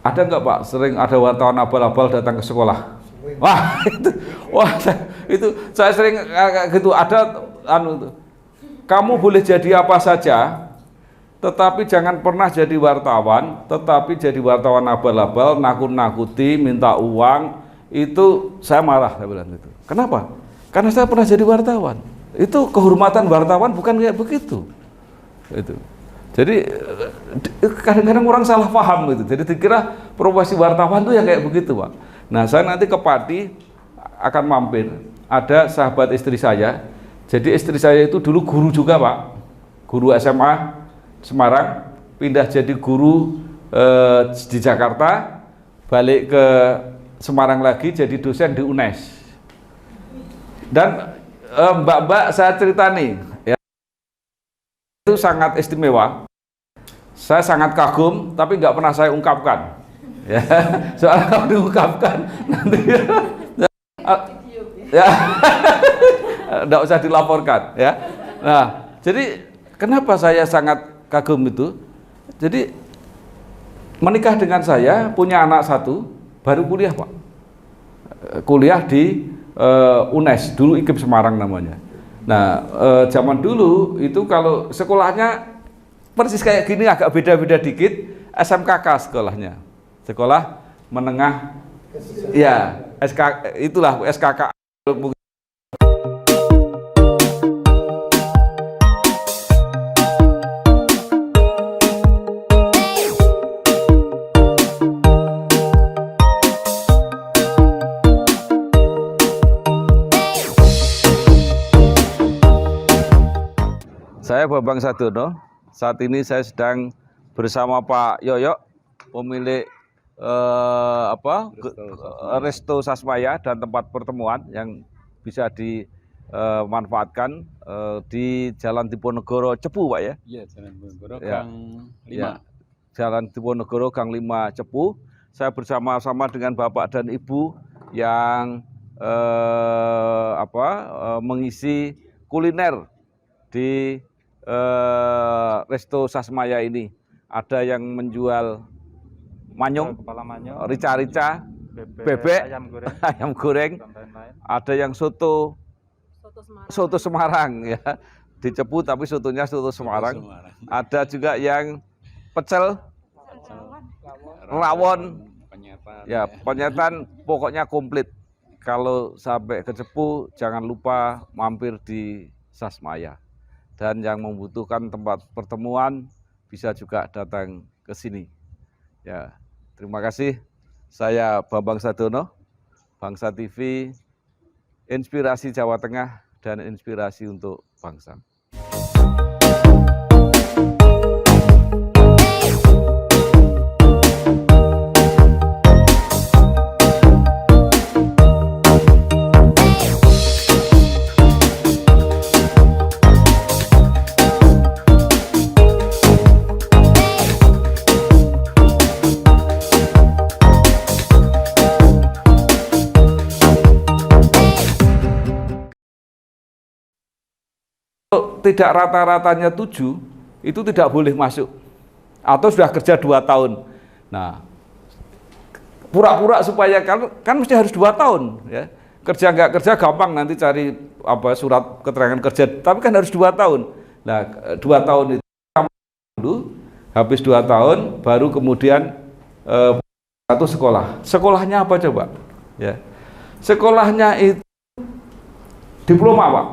Speaker 1: Ada nggak Pak? Sering ada wartawan abal-abal datang ke sekolah. Itu saya sering gitu ada kamu boleh jadi apa saja, tetapi jangan pernah jadi wartawan. Tetapi jadi wartawan abal-abal, nakut-nakuti, minta uang, itu saya marah saya bilang gitu. Kenapa? Karena saya pernah jadi wartawan. Itu kehormatan wartawan bukan kayak begitu. Itu. Jadi kadang-kadang orang salah paham gitu. Jadi dikira profesi wartawan itu yang kayak begitu, Pak. Nah, saya nanti ke Pati akan mampir. Ada sahabat istri saya. Jadi istri saya itu dulu guru juga, Pak. Guru SMA Semarang, pindah jadi guru di Jakarta, balik ke Semarang lagi jadi dosen di UNES. Dan mbak-mbak saya cerita nih, ya, itu sangat istimewa. Saya sangat kagum, tapi nggak pernah saya ungkapkan. Ya, soalnya kalau diungkapkan nanti ya enggak usah dilaporkan ya. Nah, jadi kenapa saya sangat kagum itu? Jadi menikah dengan saya, punya anak satu, baru kuliah Pak. Kuliah di UNES, dulu IKIP Semarang namanya. Nah, zaman dulu itu kalau sekolahnya persis kayak gini, agak beda-beda dikit, SMKK sekolahnya. Sekolah menengah, ya, itulah SKK. Saya Bambang Sadono. Saat ini saya sedang bersama Pak Yoyo, pemilik Resto Sasmaya dan tempat pertemuan yang bisa dimanfaatkan di Jalan Diponegoro Cepu, Pak ya?
Speaker 5: Iya, Jalan Diponegoro
Speaker 1: Ya.
Speaker 5: Gang 5.
Speaker 1: Ya, Jalan Diponegoro Gang 5 Cepu. Saya bersama-sama dengan Bapak dan Ibu yang mengisi kuliner di Resto Sasmaya ini. Ada yang menjual manyung,
Speaker 5: Kepala manyung,
Speaker 1: rica-rica, bebek, ayam goreng,
Speaker 5: dan lain-lain.
Speaker 1: ada yang soto Semarang ya, di Cepu tapi sotonya soto Semarang. Ada juga yang pecel, rawon,
Speaker 5: Penyetan.
Speaker 1: ya penyetan, pokoknya komplit. Kalau sampai ke Cepu jangan lupa mampir di Sasmaya. Dan yang membutuhkan tempat pertemuan bisa juga datang ke sini. Ya, terima kasih. Saya Bambang Sadono, Bangsa TV, inspirasi Jawa Tengah dan inspirasi untuk bangsa. Tidak rata-ratanya 7, itu tidak boleh masuk. Atau sudah kerja 2 tahun. Nah, pura-pura supaya kan mesti harus 2 tahun ya. Kerja nggak kerja gampang nanti cari surat keterangan kerja, tapi kan harus 2 tahun. Nah, 2 tahun itu dulu, habis 2 tahun baru kemudian satu sekolah. Sekolahnya apa coba? Ya. Sekolahnya itu diploma, Pak.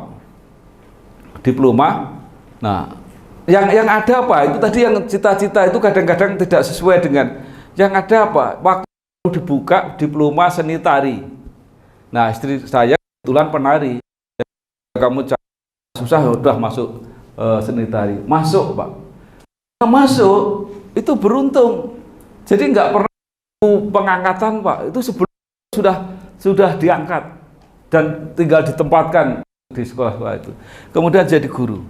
Speaker 1: Diploma. Nah, yang ada apa? Itu tadi yang cita-cita itu kadang-kadang tidak sesuai dengan yang ada apa? Waktu dibuka diploma seni tari. Nah, istri saya kebetulan penari. Kamu susah udah masuk seni tari. Masuk, Pak. Masuk itu beruntung. Jadi nggak pernah pengangkatan, Pak. Itu sebelum sudah diangkat dan tinggal ditempatkan di sekolah-sekolah itu. Kemudian jadi guru,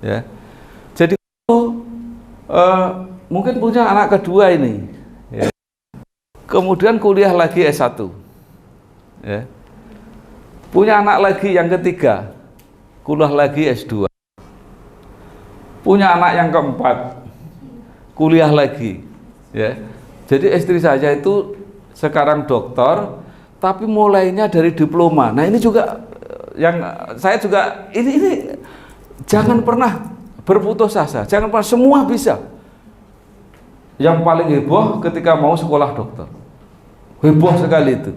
Speaker 1: ya. Jadi guru mungkin punya anak kedua ini, ya. Kemudian kuliah lagi S1, ya. Punya anak lagi yang ketiga, kuliah lagi S2. Punya anak yang keempat, kuliah lagi, ya. Jadi istri saya itu sekarang doktor, tapi mulainya dari diploma. Nah ini juga yang saya juga ini jangan pernah berputus asa, jangan pernah, semua bisa. Yang paling heboh ketika mau sekolah dokter, heboh sekali itu,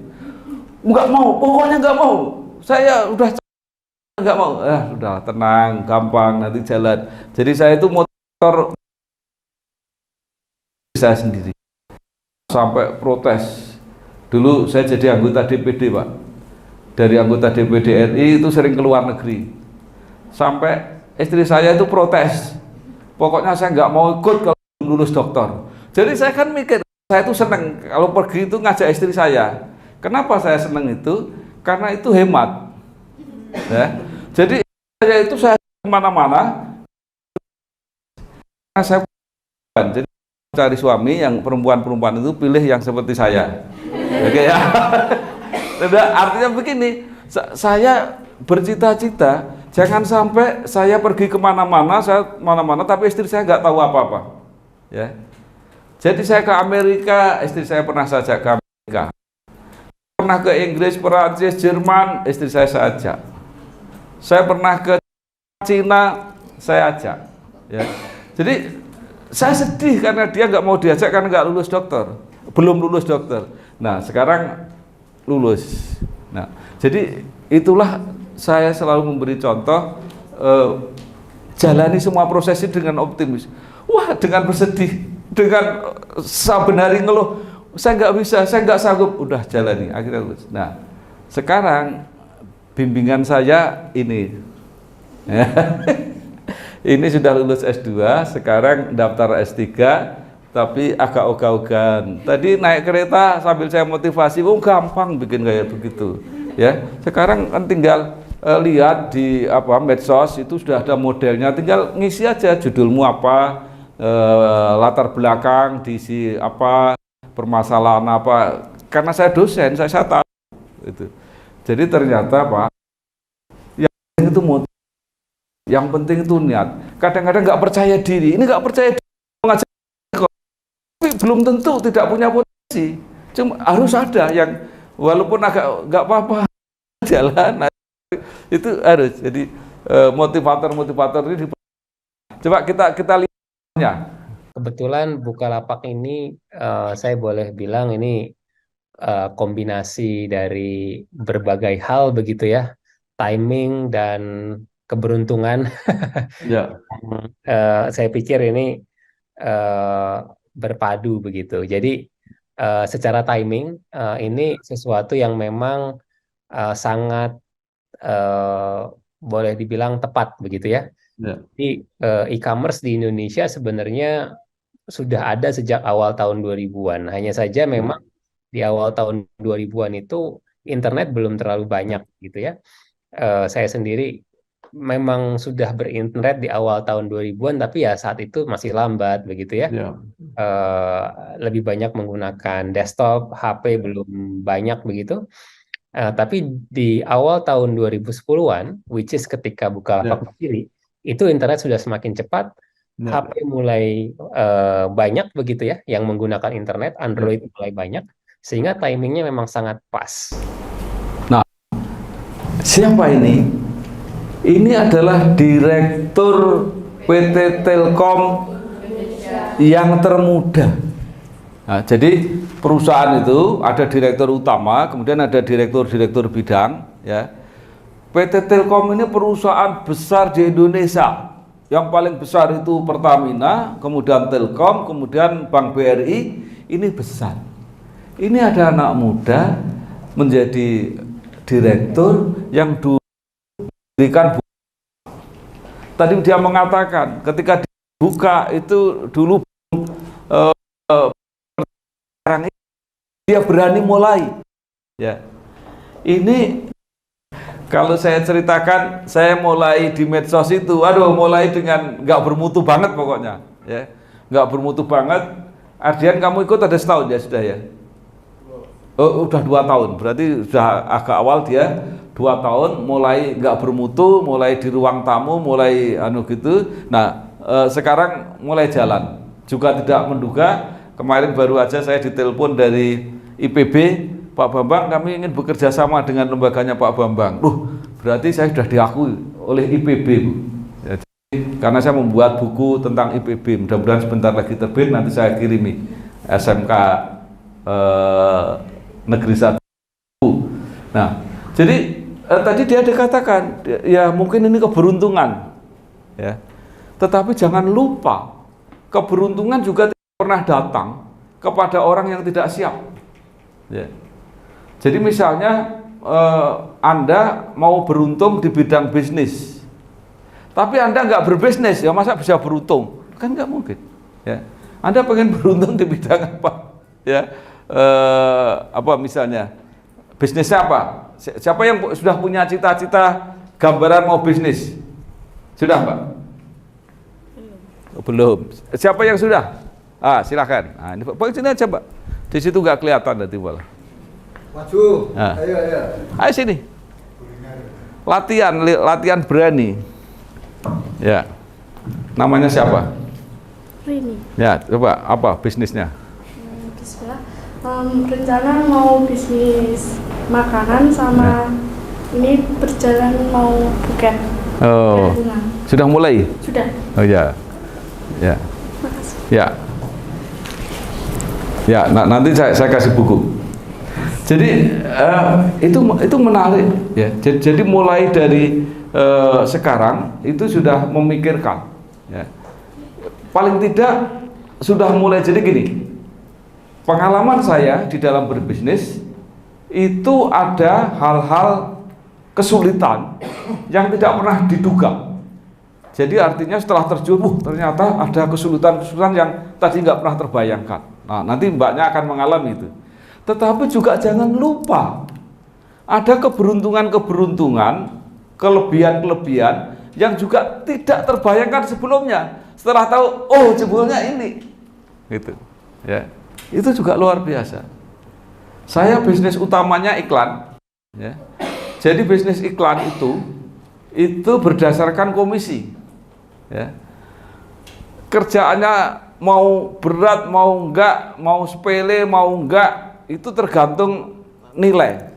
Speaker 1: nggak mau, pokoknya nggak mau, saya udah nggak mau, udah tenang, gampang, nanti jalan. Jadi saya itu motor saya sendiri, sampai protes. Dulu saya jadi anggota DPD, Pak. Dari anggota DPD RI itu sering keluar negeri. Sampai istri saya itu protes. Pokoknya saya nggak mau ikut kalau lulus dokter. Jadi saya kan mikir, saya itu seneng kalau pergi itu ngajak istri saya. Kenapa saya seneng itu? Karena itu hemat. Ya. Jadi saya itu saya kemana-mana. Saya jadi cari suami yang perempuan-perempuan itu pilih yang seperti saya. Oke ya. Tidak, artinya begini, saya bercita-cita jangan sampai saya pergi kemana-mana, tapi istri saya nggak tahu apa-apa. Ya. Jadi saya ke Amerika, istri saya pernah sajak ke Amerika. Pernah ke Inggris, Perancis, Jerman, istri saya ajak. Saya pernah ke Cina, saya ajak. Ya. Jadi saya sedih karena dia nggak mau diajak karena nggak lulus dokter, belum lulus dokter. Nah sekarang lulus. Nah jadi itulah saya selalu memberi contoh, jalani semua proses ini dengan optimis. Wah dengan bersedih, dengan saben hari ngeluh, saya nggak bisa, saya nggak sanggup, udah jalani, akhirnya lulus. Nah sekarang bimbingan saya ini. Ini sudah lulus S2, sekarang daftar S3, tapi agak ogah-ogahan. Tadi naik kereta sambil saya motivasi, oh gampang bikin kayak begitu. Ya, sekarang kan tinggal lihat di medsos itu sudah ada modelnya, tinggal ngisi aja judulmu apa, latar belakang, diisi apa, permasalahan apa. Karena saya dosen, saya tahu itu. Jadi ternyata Pak, yang itu motivasi. Yang penting itu niat. Kadang-kadang nggak percaya diri. Ini nggak percaya diri mengajar, tapi belum tentu tidak punya potensi. Cuma harus ada yang walaupun agak nggak apa-apa jalan. Itu harus. Jadi motivator ini. Coba kita lihatnya.
Speaker 6: Kebetulan Bukalapak ini saya boleh bilang ini kombinasi dari berbagai hal begitu ya, timing dan keberuntungan.
Speaker 1: Ya.
Speaker 6: Saya pikir ini berpadu begitu. Jadi secara timing ini sesuatu yang memang sangat boleh dibilang tepat begitu ya.
Speaker 1: Ya.
Speaker 6: Jadi e-commerce di Indonesia sebenarnya sudah ada sejak awal tahun 2000-an. Hanya saja memang di awal tahun 2000-an itu internet belum terlalu banyak gitu ya. Saya sendiri memang sudah berinternet di awal tahun 2000-an, tapi ya saat itu masih lambat begitu ya.
Speaker 1: Ya.
Speaker 6: Lebih banyak menggunakan desktop, HP belum banyak begitu. Tapi di awal tahun 2010-an, which is ketika Bukalapak berdiri, itu internet sudah semakin cepat, HP mulai banyak begitu ya, yang menggunakan internet, Android mulai banyak, sehingga timingnya memang sangat pas.
Speaker 1: Nah, siapa ini? Ini adalah Direktur PT Telkom yang termuda. Nah, jadi perusahaan itu ada direktur utama, kemudian ada direktur-direktur bidang. Ya. PT Telkom ini perusahaan besar di Indonesia. Yang paling besar itu Pertamina, kemudian Telkom, kemudian Bank BRI. Ini besar. Ini ada anak muda menjadi direktur yang diberikan. Tadi dia mengatakan ketika dibuka itu dulu sekarang dia berani mulai. Ya, ini kalau saya ceritakan, saya mulai di medsos itu, mulai dengan nggak bermutu banget pokoknya, ya, nggak bermutu banget. Ardian, kamu ikut ada setahun ya sudah ya? Oh, udah 2 tahun, berarti sudah agak awal dia 2 tahun mulai nggak bermutu, mulai di ruang tamu, mulai gitu. Nah, sekarang mulai jalan. Juga tidak menduga, kemarin baru aja saya ditelepon dari IPB, Pak Bambang, kami ingin bekerja sama dengan lembaganya Pak Bambang. Berarti saya sudah diakui oleh IPB, Bu. Ya, jadi, karena saya membuat buku tentang IPB, mudah-mudahan sebentar lagi terbit, nanti saya kirimi SMK Negeri 1. Nah, jadi tadi dia dikatakan, ya mungkin ini keberuntungan, ya. Tetapi jangan lupa, keberuntungan juga tidak pernah datang kepada orang yang tidak siap. Ya. Jadi misalnya Anda mau beruntung di bidang bisnis, tapi Anda nggak berbisnis, ya masa bisa beruntung? Kan nggak mungkin. Ya. Anda pengen beruntung di bidang apa? Ya, misalnya bisnisnya apa? Siapa yang sudah punya cita-cita gambaran mau bisnis? Sudah, Pak? Belum. Siapa yang sudah? Silakan. Nah, ini Pak sini aja, Pak. Di situ nggak kelihatan nanti malah.
Speaker 7: Maju.
Speaker 1: Nah.
Speaker 7: Ayo.
Speaker 1: Ayo sini. Latihan berani. Ya. Namanya siapa?
Speaker 4: Rini.
Speaker 1: Ya, coba apa bisnisnya?
Speaker 8: Bismillah. Rencana mau bisnis makanan sama ini berjalan mau buket.
Speaker 1: Oh.
Speaker 8: Bunga.
Speaker 1: Sudah mulai?
Speaker 8: Sudah.
Speaker 1: Oh ya. Ya.
Speaker 8: Makasih.
Speaker 1: Ya. Ya, nanti saya kasih buku. Jadi itu menarik ya. Jadi mulai dari sekarang itu sudah memikirkan ya. Paling tidak sudah mulai. Jadi gini, pengalaman saya di dalam berbisnis itu ada hal-hal kesulitan yang tidak pernah diduga. Jadi artinya setelah terjun, ternyata ada kesulitan-kesulitan yang tadi nggak pernah terbayangkan. Nah, nanti mbaknya akan mengalami itu. Tetapi juga jangan lupa ada keberuntungan-keberuntungan, kelebihan-kelebihan yang juga tidak terbayangkan sebelumnya. Setelah tahu, oh jebulnya ini, gitu. Ya, itu juga luar biasa. Saya bisnis utamanya iklan. Ya. Jadi bisnis iklan itu berdasarkan komisi. Ya. Kerjaannya mau berat, mau enggak, mau sepele, mau enggak, itu tergantung nilai.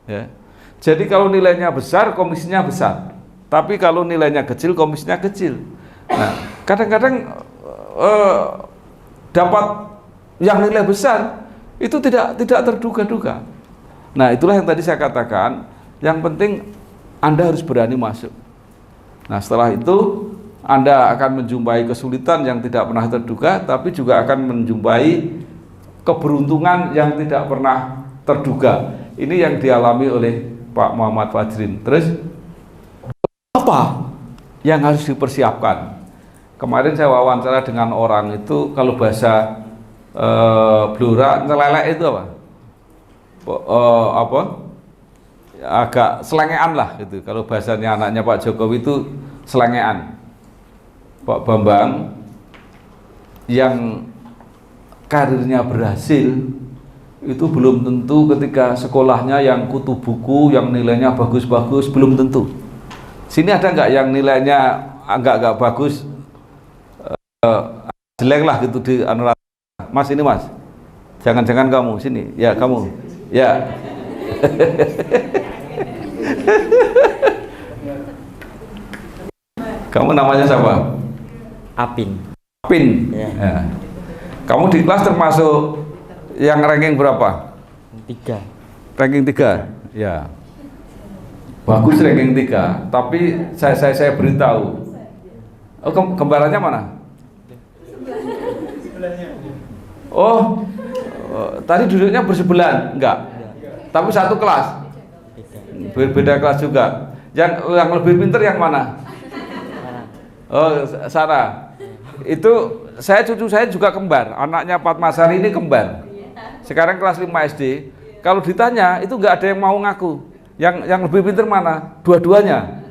Speaker 1: Ya. Jadi kalau nilainya besar, komisinya besar. Tapi kalau nilainya kecil, komisinya kecil. Nah, kadang-kadang dapat yang nilai besar itu tidak terduga-duga. Nah, itulah yang tadi saya katakan. Yang penting Anda harus berani masuk. Nah, setelah itu Anda akan menjumpai kesulitan yang tidak pernah terduga, tapi juga akan menjumpai keberuntungan yang tidak pernah terduga. Ini yang dialami oleh Pak Muhammad Fajrin. Terus apa yang harus dipersiapkan? Kemarin saya wawancara dengan orang itu, kalau bahasa Blora, ngelelek itu apa? Agak selengean lah gitu. Kalau bahasanya anaknya Pak Jokowi itu selengean. Pak Bambang yang karirnya berhasil itu belum tentu ketika sekolahnya yang kutu buku, yang nilainya bagus-bagus, belum tentu. Sini ada nggak yang nilainya agak bagus, jelek lah gitu di anugerah. Mas ini mas, jangan-jangan kamu sini, ya kamu, ya. Kamu namanya siapa?
Speaker 9: Apin.
Speaker 1: Apin. Ya. Kamu di kelas termasuk yang ranking berapa?
Speaker 9: 3.
Speaker 1: Ranking 3. Ya. Bagus ranking 3, tapi saya beritahu. Oh, kembarannya mana? Oh, tadi duduknya bersebelahan? Enggak. Tapi satu kelas. Beda kelas juga. Yang lebih pintar yang mana? Oh, Sarah. Itu cucu saya juga kembar. Anaknya Fatma Sari ini kembar. Sekarang kelas 5 SD. Kalau ditanya itu nggak ada yang mau ngaku. Yang lebih pintar mana? Dua-duanya.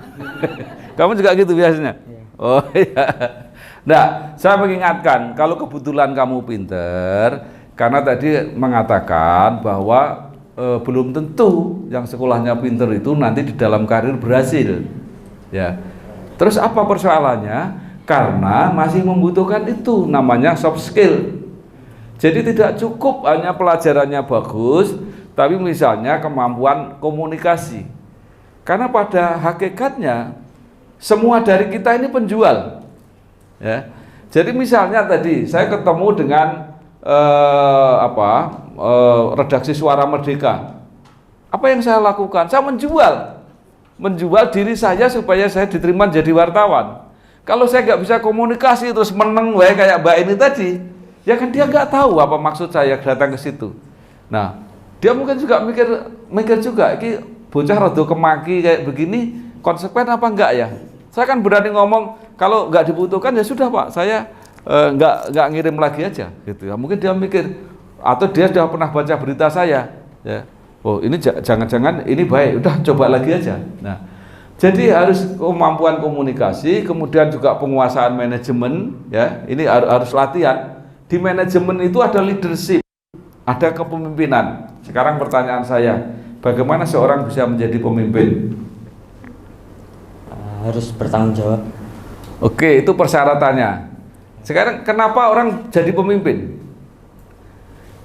Speaker 1: Kamu juga gitu biasanya? Oh iya. Nah, saya mengingatkan kalau kebetulan kamu pintar, karena tadi mengatakan bahwa belum tentu yang sekolahnya pintar itu nanti di dalam karir berhasil. Ya. Terus apa persoalannya? Karena masih membutuhkan itu namanya soft skill. Jadi tidak cukup hanya pelajarannya bagus, tapi misalnya kemampuan komunikasi. Karena pada hakikatnya semua dari kita ini penjual. Ya. Jadi misalnya tadi saya ketemu dengan redaksi Suara Merdeka. Apa yang saya lakukan? Saya menjual diri saya supaya saya diterima jadi wartawan. Kalau saya nggak bisa komunikasi terus meneng kayak Mbak ini tadi, ya kan dia nggak tahu apa maksud saya datang ke situ. Nah, dia mungkin juga mikir juga, ini bocah rada kemaki kayak begini, konsekuen apa enggak ya? Saya kan berani ngomong, kalau nggak dibutuhkan ya sudah Pak, saya nggak ngirim lagi aja, gitu. Ya, mungkin dia mikir, atau dia sudah pernah baca berita saya, ya. Oh ini jangan-jangan ini baik, udah coba lagi aja. Nah, jadi harus kemampuan komunikasi, kemudian juga penguasaan manajemen, ya. Ini harus latihan. Di manajemen itu ada leadership, ada kepemimpinan. Sekarang pertanyaan saya, bagaimana seorang bisa menjadi pemimpin?
Speaker 9: Harus bertanggung jawab.
Speaker 1: Oke, itu persyaratannya. Sekarang kenapa orang jadi pemimpin?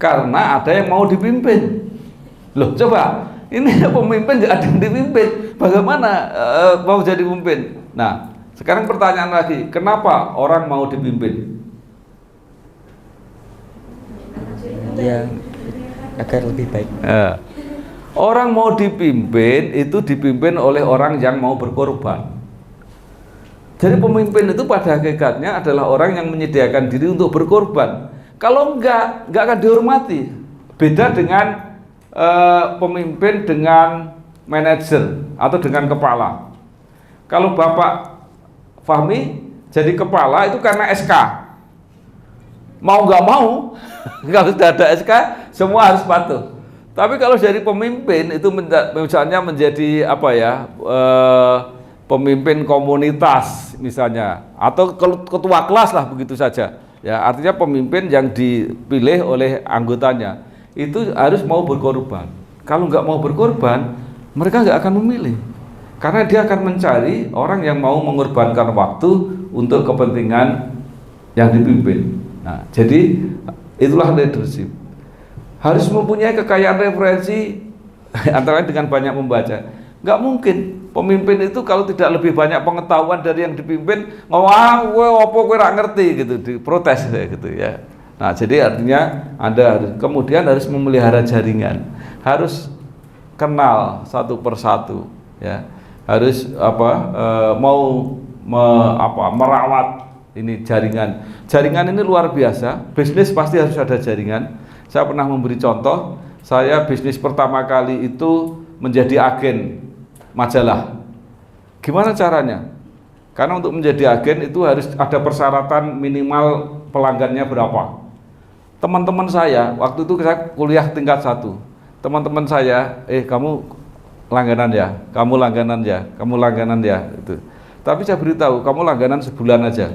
Speaker 1: Karena ada yang mau dipimpin. Loh, coba, ini pemimpin nggak ada yang dipimpin. Bagaimana mau jadi pemimpin? Nah, sekarang pertanyaan lagi, kenapa orang mau dipimpin?
Speaker 9: Ya, agar lebih baik.
Speaker 1: Orang mau dipimpin itu dipimpin oleh orang yang mau berkorban. Jadi pemimpin itu pada hakikatnya adalah orang yang menyediakan diri untuk berkorban. Kalau enggak akan dihormati. Beda dengan pemimpin dengan manajer atau dengan kepala. Kalau Bapak Fahmi jadi kepala itu karena SK. Mau nggak mau, kalau sudah ada SK, semua harus patuh. Tapi kalau jadi pemimpin itu misalnya menjadi apa ya, pemimpin komunitas misalnya, atau ketua kelas lah begitu saja. Ya, artinya pemimpin yang dipilih oleh anggotanya itu harus mau berkorban. Kalau nggak mau berkorban, mereka nggak akan memilih, karena dia akan mencari orang yang mau mengorbankan waktu untuk kepentingan yang dipimpin. Nah, jadi itulah leadership. Harus mempunyai kekayaan referensi antara lain dengan banyak membaca. Nggak mungkin pemimpin itu kalau tidak lebih banyak pengetahuan dari yang dipimpin, gue rak ngerti gitu, diprotes gitu ya. Nah, jadi artinya Anda kemudian harus memelihara jaringan, harus kenal satu persatu, ya, harus merawat ini jaringan. Jaringan ini luar biasa. Bisnis pasti harus ada jaringan. Saya pernah memberi contoh, saya bisnis pertama kali itu menjadi agen majalah. Gimana caranya? Karena untuk menjadi agen itu harus ada persyaratan minimal pelanggannya berapa. Teman-teman saya, waktu itu saya kuliah tingkat 1. Teman-teman saya, kamu langganan ya, kamu langganan ya, kamu langganan ya. Itu. Tapi saya beritahu, kamu langganan sebulan aja.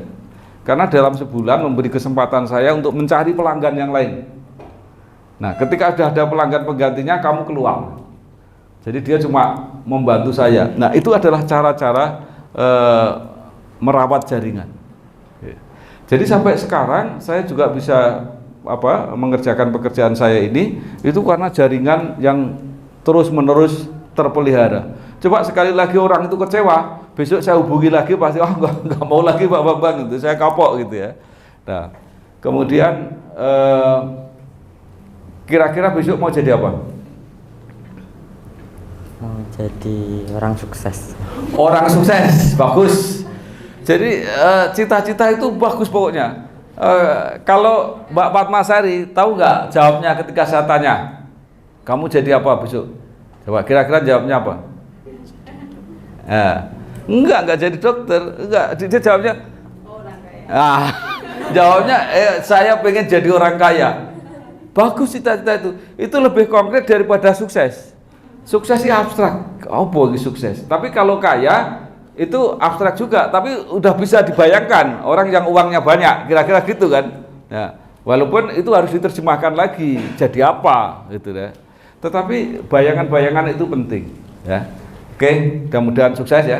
Speaker 1: Karena dalam sebulan memberi kesempatan saya untuk mencari pelanggan yang lain. Nah, ketika sudah ada pelanggan penggantinya, kamu keluar. Jadi dia cuma membantu saya. Nah, itu adalah cara-cara merawat jaringan. Jadi sampai sekarang saya juga bisa mengerjakan pekerjaan saya ini itu karena jaringan yang terus-menerus terpelihara. Coba sekali lagi orang itu kecewa, besok saya hubungi lagi pasti nggak mau lagi Pak Bambang gitu, saya kapok gitu ya. Nah, kemudian kira-kira besok mau jadi apa?
Speaker 9: Mau jadi orang sukses.
Speaker 1: Orang sukses, bagus. Jadi cita-cita itu bagus pokoknya. Kalau Mbak Fatmasari tahu nggak jawabnya ketika saya tanya, kamu jadi apa besok? Coba kira-kira jawabnya apa? Enggak jadi dokter, enggak. Dia jawabnya orang kaya. Jawabnya saya pengen jadi orang kaya. Bagus cita-cita itu. Itu lebih konkret daripada sukses. Sukses sih abstrak. Apa sukses? Tapi kalau kaya itu abstrak juga, tapi udah bisa dibayangkan orang yang uangnya banyak, kira-kira gitu kan. Nah, walaupun itu harus diterjemahkan lagi jadi apa gitu ya. Tetapi bayangan-bayangan itu penting ya. Oke, mudah-mudahan sukses ya.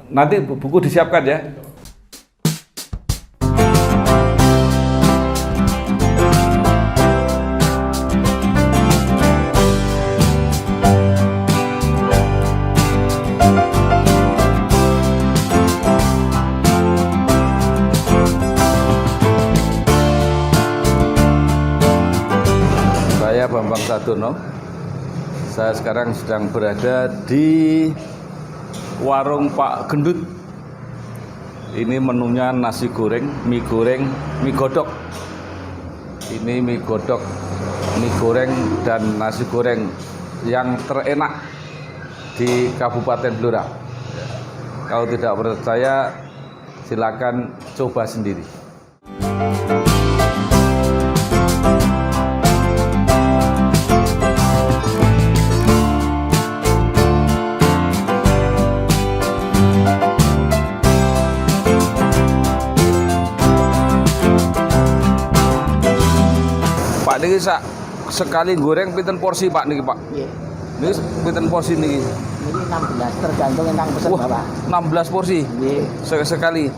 Speaker 1: Nanti buku disiapkan ya. Saya Bambang Sadono. Saya sekarang sedang berada di warung Pak Gendut. Ini menunya nasi goreng, mie godok. Ini mie godok, mie goreng dan nasi goreng yang terenak di Kabupaten Blora. Kalau tidak percaya, silakan coba sendiri. niki sekali goreng pinten porsi Pak niki Pak?
Speaker 7: Nggih.
Speaker 1: Niki pinten porsi niki?
Speaker 7: Niki 16 tergantung ingkang pesen
Speaker 1: Wah,
Speaker 7: Bapak.
Speaker 1: 16 porsi.
Speaker 7: Nggih.
Speaker 1: Sekali.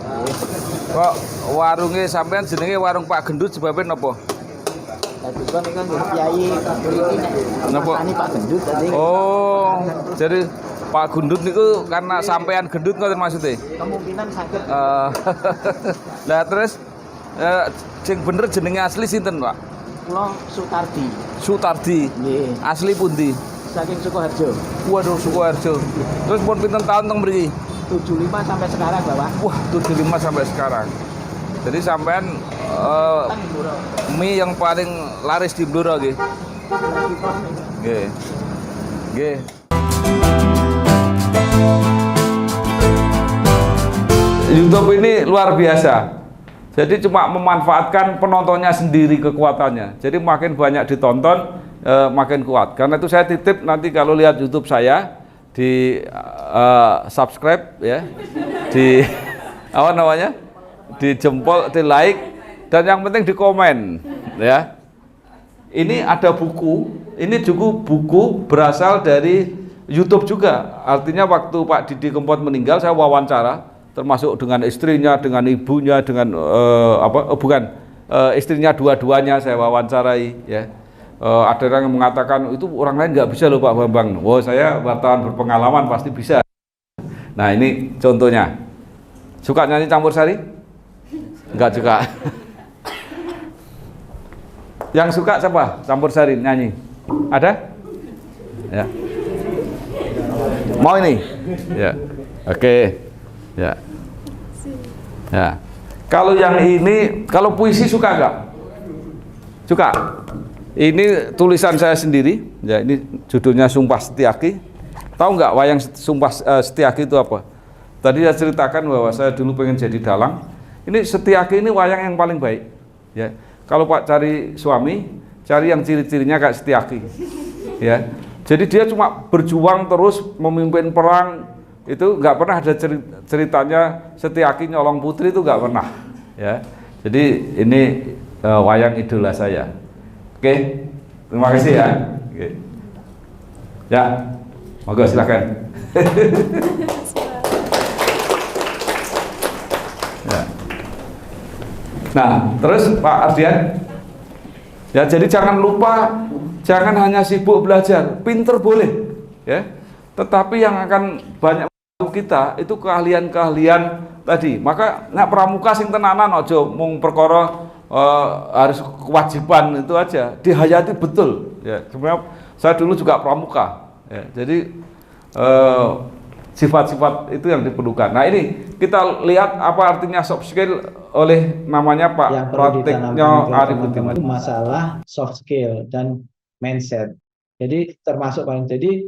Speaker 1: Kok warungnya sampean jenenge warung Pak Gendut sebabnya napa?
Speaker 7: Dadi kon niku nggih kiai mriki nek
Speaker 1: Napa?
Speaker 7: masani Pak Gendut tadi.
Speaker 1: Oh, jadi Pak Gendut niku karena sampean gendut ngoten maksudnya?
Speaker 7: Kemungkinan sakit.
Speaker 1: Lah terus sing bener jenenge asli sinten, Pak?
Speaker 7: Kula Sutardi.
Speaker 1: Sutardi.
Speaker 7: Nggih.
Speaker 1: Asli pundi?
Speaker 7: Saking Sukoharjo.
Speaker 1: Waduh, Sukoharjo. Terus pun pinten tahun teng mriki?
Speaker 7: 75 sampai sekarang, Bapak.
Speaker 1: Wah, 75 sampai sekarang. Jadi sampean mie yang paling laris di Blora nggih. Nggih. Nggih. YouTube ini luar biasa. Jadi cuma memanfaatkan penontonnya sendiri kekuatannya. Jadi makin banyak ditonton, makin kuat. Karena itu saya titip nanti kalau lihat YouTube saya di subscribe ya, di apa namanya, di jempol, di like, dan yang penting di komen ya. Ini ada buku, ini juga buku berasal dari YouTube juga. Artinya waktu Pak Didi Kempot meninggal saya wawancara, termasuk dengan istrinya, dengan ibunya, dengan istrinya dua-duanya saya wawancarai ya. Ada orang yang mengatakan itu orang lain nggak bisa loh Pak Bambang. Wah, saya wartawan berpengalaman pasti bisa. Nah ini contohnya. Suka nyanyi campur sari? Enggak suka. Yang suka siapa? Campur sari nyanyi? Ada? Ya. Mau ini? Ya. Oke. Ya. Ya. Kalau yang ini, kalau puisi suka nggak? Suka. Ini tulisan saya sendiri. Ya, ini judulnya Sumpah Setiaki. Tahu nggak wayang Sumpah Setiaki itu apa? Tadi saya ceritakan bahwa saya dulu pengen jadi dalang. Ini Setiaki ini wayang yang paling baik. Ya. Kalau Pak cari suami, cari yang ciri-cirinya kayak Setiaki. Ya. Jadi dia cuma berjuang terus memimpin perang. Itu nggak pernah ada ceritanya Setiaki nyolong putri, itu nggak pernah. Ya. Jadi ini wayang idola saya. Oke, terima kasih ya. Oke. Ya, monggo silakan. Ya. Nah, terus Pak Ardian, ya jadi jangan lupa, jangan hanya sibuk belajar, pinter boleh, ya. Tetapi yang akan banyak membantu kita itu keahlian-keahlian tadi. Maka nek pramuka sing tenanan aja mung perkara harus kewajiban itu aja, dihayati betul. Ya, sebenarnya saya dulu juga pramuka. Ya, jadi sifat-sifat itu yang diperlukan. Nah ini kita lihat apa artinya soft skill oleh namanya Pak Pratikno Arifudin.
Speaker 10: Masalah soft skill dan mindset. Jadi termasuk paling jadi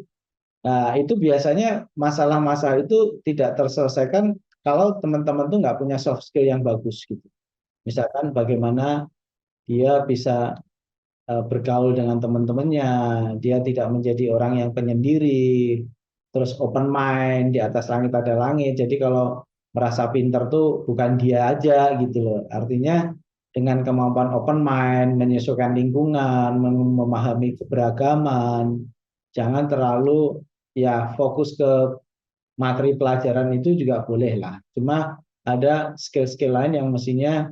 Speaker 10: itu biasanya masalah-masalah itu tidak terselesaikan kalau teman-teman tuh nggak punya soft skill yang bagus gitu. Misalkan bagaimana dia bisa bergaul dengan teman-temannya, dia tidak menjadi orang yang penyendiri, terus open mind, di atas langit ada langit. Jadi kalau merasa pinter tuh bukan dia aja gitu loh. Artinya dengan kemampuan open mind, menyesuaikan lingkungan, memahami keberagaman, jangan terlalu ya fokus ke materi pelajaran itu juga boleh lah. Cuma ada skill-skill lain yang mestinya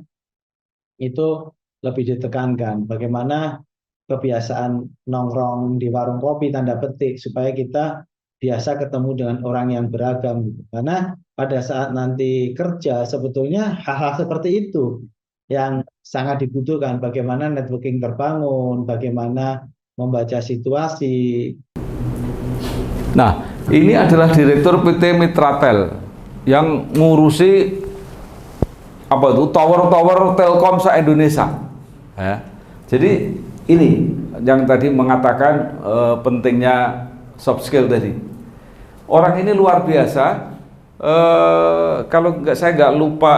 Speaker 10: itu lebih ditekankan. Bagaimana kebiasaan nongkrong di warung kopi tanda petik supaya kita biasa ketemu dengan orang yang beragam. Karena pada saat nanti kerja sebetulnya hal-hal seperti itu yang sangat dibutuhkan. Bagaimana networking terbangun, bagaimana membaca situasi.
Speaker 1: Nah, ini adalah Direktur PT Mitratel yang ngurusi apa itu tower-tower Telkom se-Indonesia. Ya. Jadi ini yang tadi mengatakan pentingnya soft skill tadi. Orang ini luar biasa. Kalau saya nggak lupa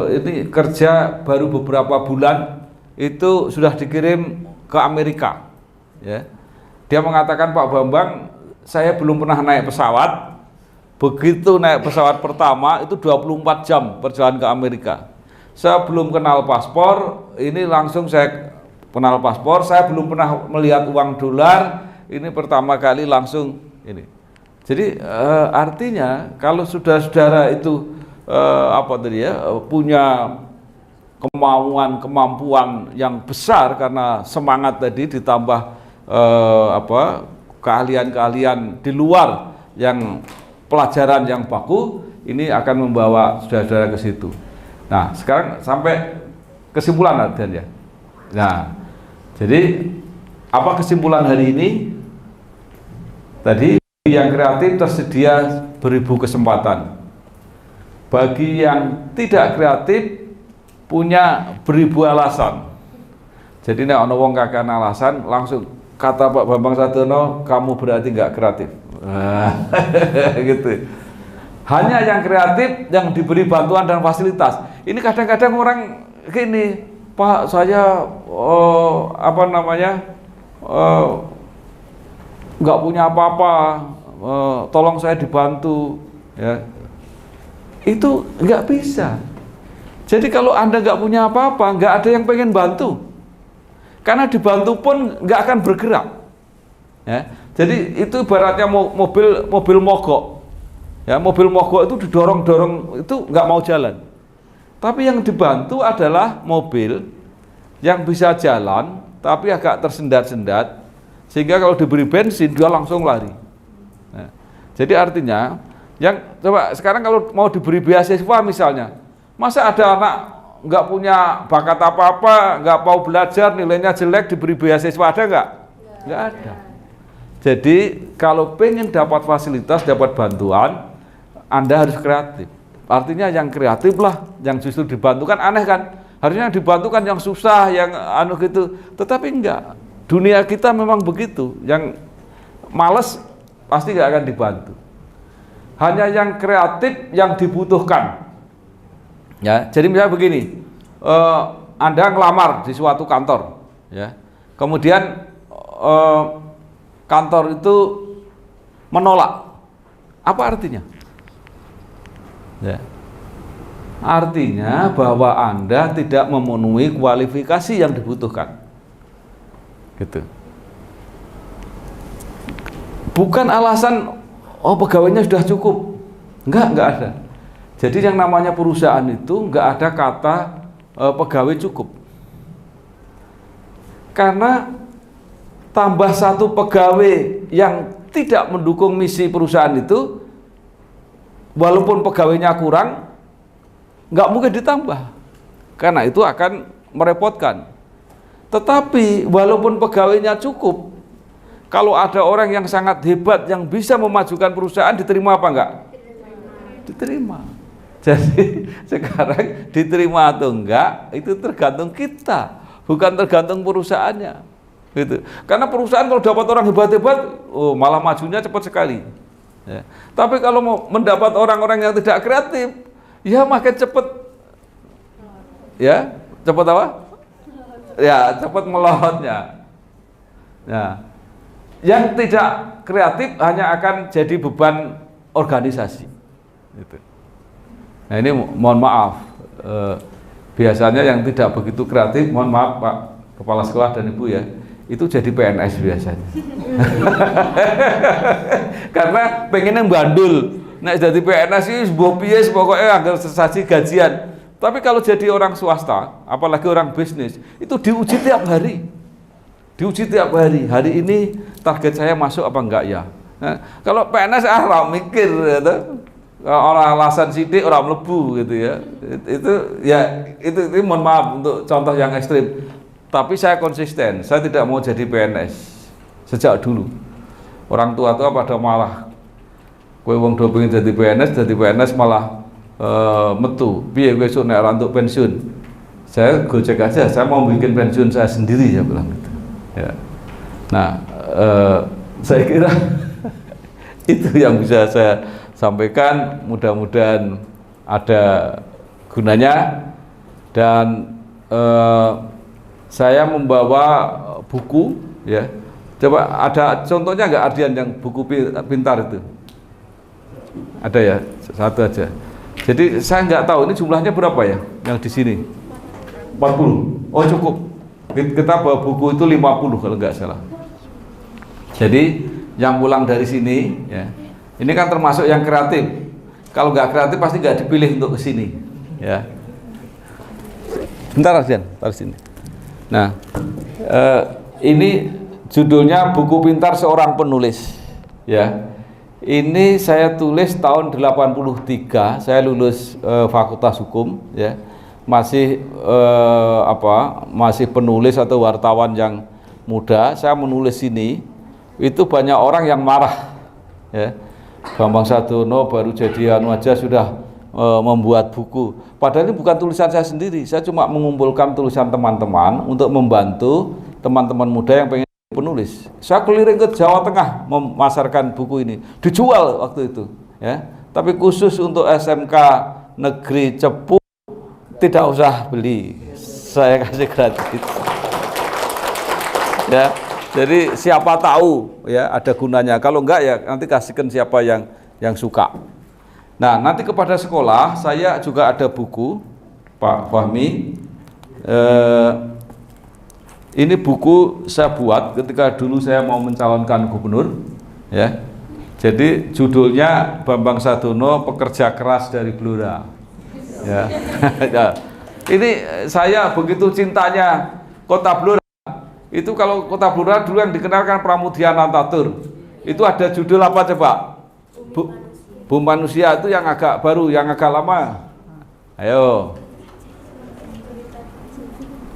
Speaker 1: ini kerja baru beberapa bulan itu sudah dikirim ke Amerika. Ya. Dia mengatakan, Pak Bambang, saya belum pernah naik pesawat. Begitu naik pesawat pertama itu 24 jam perjalanan ke Amerika. Saya belum kenal paspor, ini langsung saya kenal paspor, saya belum pernah melihat uang dolar, ini pertama kali langsung ini. Jadi artinya kalau sudah saudara itu punya kemampuan yang besar karena semangat tadi ditambah keahlian-keahlian di luar yang pelajaran yang baku, ini akan membawa saudara-saudara ke situ. Nah, sekarang sampai kesimpulan Ardian ya. Nah, jadi apa kesimpulan hari ini? Tadi yang kreatif tersedia beribu kesempatan. Bagi yang tidak kreatif punya beribu alasan. Jadi nek ana wong kakek alasan langsung kata Pak Bambang Sadono, kamu berarti nggak kreatif. Gitu. Hanya yang kreatif yang diberi bantuan dan fasilitas. Ini kadang-kadang orang gini, Pak saya nggak punya apa-apa, tolong saya dibantu. Ya. Itu nggak bisa. Jadi kalau Anda nggak punya apa-apa, nggak ada yang pengen bantu. Karena dibantu pun nggak akan bergerak. Ya. Jadi itu ibaratnya mobil mogok. Ya, mobil mogok itu didorong-dorong itu nggak mau jalan. Tapi yang dibantu adalah mobil yang bisa jalan, tapi agak tersendat-sendat, sehingga kalau diberi bensin dia langsung lari. Nah, jadi artinya, yang coba sekarang kalau mau diberi beasiswa misalnya, masa ada anak nggak punya bakat apa-apa, nggak mau belajar, nilainya jelek, diberi beasiswa, ada nggak? Nggak ada. Jadi kalau pengen dapat fasilitas, dapat bantuan, Anda harus kreatif. Artinya yang kreatif lah, yang justru dibantu. Kan aneh kan? Harusnya dibantu kan yang susah, yang gitu. Tetapi enggak. Dunia kita memang begitu. Yang malas pasti nggak akan dibantu. Hanya yang kreatif yang dibutuhkan. Ya, jadi misalnya begini, Anda ngelamar di suatu kantor, ya, kemudian kantor itu menolak, apa artinya? Ya, artinya bahwa Anda tidak memenuhi kualifikasi yang dibutuhkan, gitu. Bukan alasan, pegawainya sudah cukup, enggak ada. Jadi yang namanya perusahaan itu nggak ada kata pegawai cukup. Karena tambah satu pegawai yang tidak mendukung misi perusahaan itu, walaupun pegawainya kurang, nggak mungkin ditambah. Karena itu akan merepotkan. Tetapi walaupun pegawainya cukup, kalau ada orang yang sangat hebat yang bisa memajukan perusahaan, diterima apa enggak? Diterima. Jadi sekarang diterima atau enggak itu tergantung kita, bukan tergantung perusahaannya, gitu. Karena perusahaan kalau dapat orang hebat-hebat, malah majunya cepat sekali. Ya. Tapi kalau mau mendapat orang-orang yang tidak kreatif, ya makin cepat, ya cepat apa? Ya cepat melorotnya. Ya. Yang tidak kreatif hanya akan jadi beban organisasi. Gitu. Nah ini mohon maaf, biasanya yang tidak begitu kreatif, mohon maaf Pak Kepala Sekolah dan Ibu ya, itu jadi PNS biasanya. Karena pengennya bandul, nah jadi PNS ini sebuah bias pokoknya agar sesaji gajian. Tapi kalau jadi orang swasta, apalagi orang bisnis, itu diuji tiap hari. Diuji tiap hari, hari ini target saya masuk apa enggak ya. Nah, kalau PNS orang mikir gitu. Orang alasan sidik orang melebu gitu ya. Itu mohon maaf untuk contoh yang ekstrim. Tapi saya konsisten, saya tidak mau jadi PNS sejak dulu. Orang tua pada malah kowe wong do pengen jadi PNS malah metu. Piye kowe esuk nek ora entuk pensiun. Saya gojek aja, saya mau bikin pensiun saya sendiri ya bilang gitu. Ya. Nah, saya kira itu yang bisa saya sampaikan, mudah-mudahan ada gunanya. Dan saya membawa buku ya, coba ada contohnya nggak Ardian yang buku pintar itu? Ada ya, satu aja. Jadi saya nggak tahu ini jumlahnya berapa ya yang di sini. 40. Oh cukup. Kita bawa buku itu 50 kalau nggak salah. Jadi yang pulang dari sini, ya, ini kan termasuk yang kreatif. Kalau nggak kreatif pasti nggak dipilih untuk ke sini, ya. Bentar Ardian, taruh sini. Nah, ini judulnya Buku Pintar Seorang Penulis, ya. Ini saya tulis tahun 83, saya lulus Fakultas Hukum, ya. Masih masih penulis atau wartawan yang muda. Saya menulis ini, itu banyak orang yang marah, ya. Bambang Sadiono baru jadi anu aja sudah membuat buku. Padahal ini bukan tulisan saya sendiri. Saya cuma mengumpulkan tulisan teman-teman untuk membantu teman-teman muda yang pengen penulis. Saya keliling ke Jawa Tengah memasarkan buku ini. Dijual waktu itu, ya. Tapi khusus untuk SMK Negeri Cepu tidak usah beli. Saya kasih gratis. Ya. Jadi siapa tahu, ya, ada gunanya. Kalau enggak ya nanti kasihkan siapa yang suka. Nah, nanti kepada sekolah saya juga ada buku, Pak Fahmi. Ini buku saya buat ketika dulu saya mau mencalonkan gubernur, ya. Jadi judulnya Bambang Sadiono Pekerja Keras dari Blora. Ya. Ini saya begitu cintanya Kota Blora. Itu kalau Kota Blora dulu yang dikenalkan Pramudia Nantatur. Itu ada judul apa coba? Bumi Manusia, itu yang agak baru, yang agak lama. Ayo.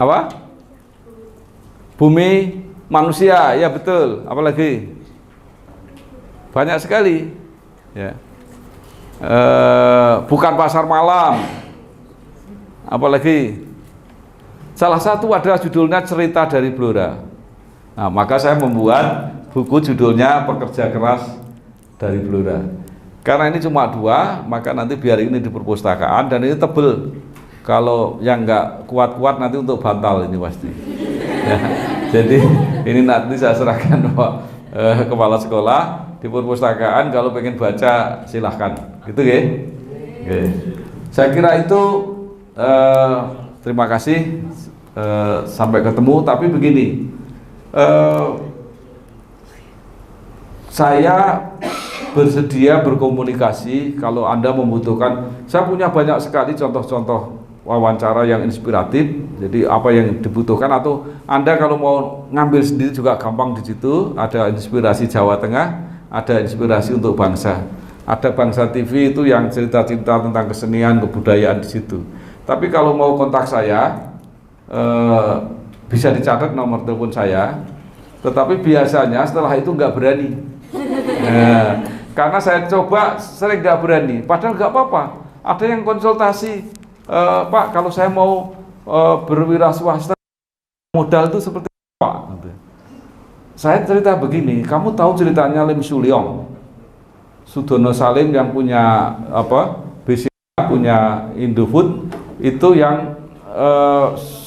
Speaker 1: Apa? Bumi Manusia, ya betul. Apalagi? Banyak sekali. Ya. Bukan Pasar Malam. Apalagi? Salah satu adalah judulnya Cerita dari Blora. Nah, maka saya membuat buku judulnya Pekerja Keras dari Blora. Karena ini cuma 2, maka nanti biar ini di perpustakaan, dan ini tebel. Kalau yang nggak kuat-kuat nanti untuk bantal ini pasti. Ya, jadi ini nanti saya serahkan kepala sekolah di perpustakaan. Kalau pengen baca silahkan, gitu ya. Oke. Saya kira itu. Terima kasih. Sampai ketemu. Tapi begini, saya bersedia berkomunikasi kalau Anda membutuhkan. Saya punya banyak sekali contoh-contoh wawancara yang inspiratif. Jadi apa yang dibutuhkan, atau Anda kalau mau ngambil sendiri juga gampang di situ. Ada inspirasi Jawa Tengah, ada inspirasi untuk bangsa. Ada Bangsa TV itu yang cerita-cerita tentang kesenian, kebudayaan di situ. Tapi kalau mau kontak saya, bisa dicatat nomor telepon saya. Tetapi biasanya setelah itu nggak berani. Karena saya coba sering nggak berani, padahal nggak apa-apa. Ada yang konsultasi, Pak, kalau saya mau berwira swasta, modal itu seperti apa? Saya cerita begini, kamu tahu ceritanya Lim Sulyong, Sudono Salim yang punya punya Indofood, itu yang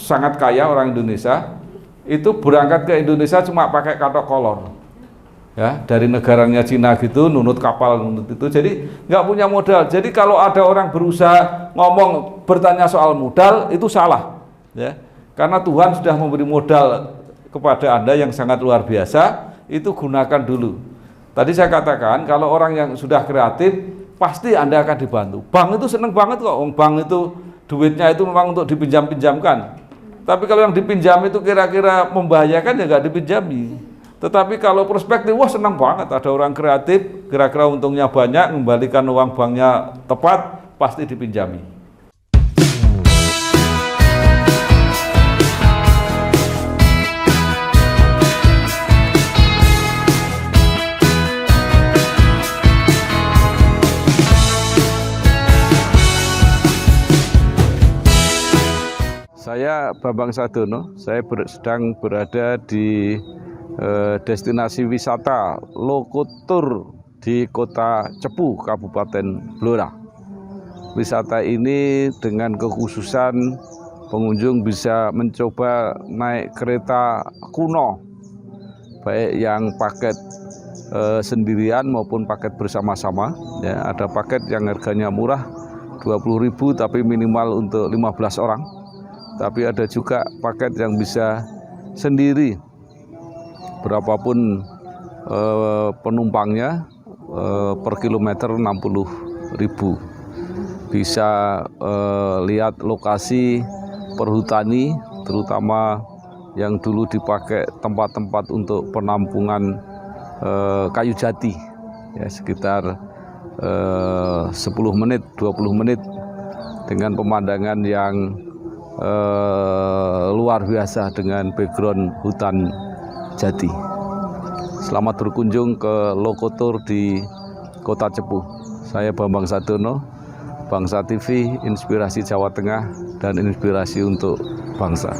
Speaker 1: sangat kaya orang Indonesia, itu berangkat ke Indonesia cuma pakai katok kolor. Ya, dari negaranya Cina gitu, nunut kapal, nunut itu, jadi nggak punya modal. Jadi kalau ada orang berusaha ngomong, bertanya soal modal, itu salah, ya. Karena Tuhan sudah memberi modal kepada Anda yang sangat luar biasa, itu gunakan dulu. Tadi saya katakan, kalau orang yang sudah kreatif, pasti Anda akan dibantu. Bank itu seneng banget kok, bank itu duitnya itu memang untuk dipinjam-pinjamkan. Tapi kalau yang dipinjam itu kira-kira membahayakan, ya nggak dipinjami. Tetapi kalau perspektif, wah senang banget, ada orang kreatif, kira-kira untungnya banyak, mengembalikan uang banknya tepat, pasti dipinjami. Saya Bambang Sadiono, saya sedang berada di destinasi wisata Lokotur di Kota Cepu, Kabupaten Blora. Wisata ini dengan kekhususan pengunjung bisa mencoba naik kereta kuno, baik yang paket sendirian maupun paket bersama-sama. Ya, ada paket yang harganya murah 20.000 tapi minimal untuk 15 orang. Tapi ada juga paket yang bisa sendiri, berapapun penumpangnya, per kilometer 60.000. Bisa lihat lokasi perhutani, terutama yang dulu dipakai tempat-tempat untuk penampungan kayu jati, ya, sekitar 10 menit, 20 menit dengan pemandangan yang luar biasa dengan background hutan jati. Selamat berkunjung ke Lokotur di Kota Cepu. Saya Bambang Sadono, Bangsa TV, inspirasi Jawa Tengah dan inspirasi untuk bangsa.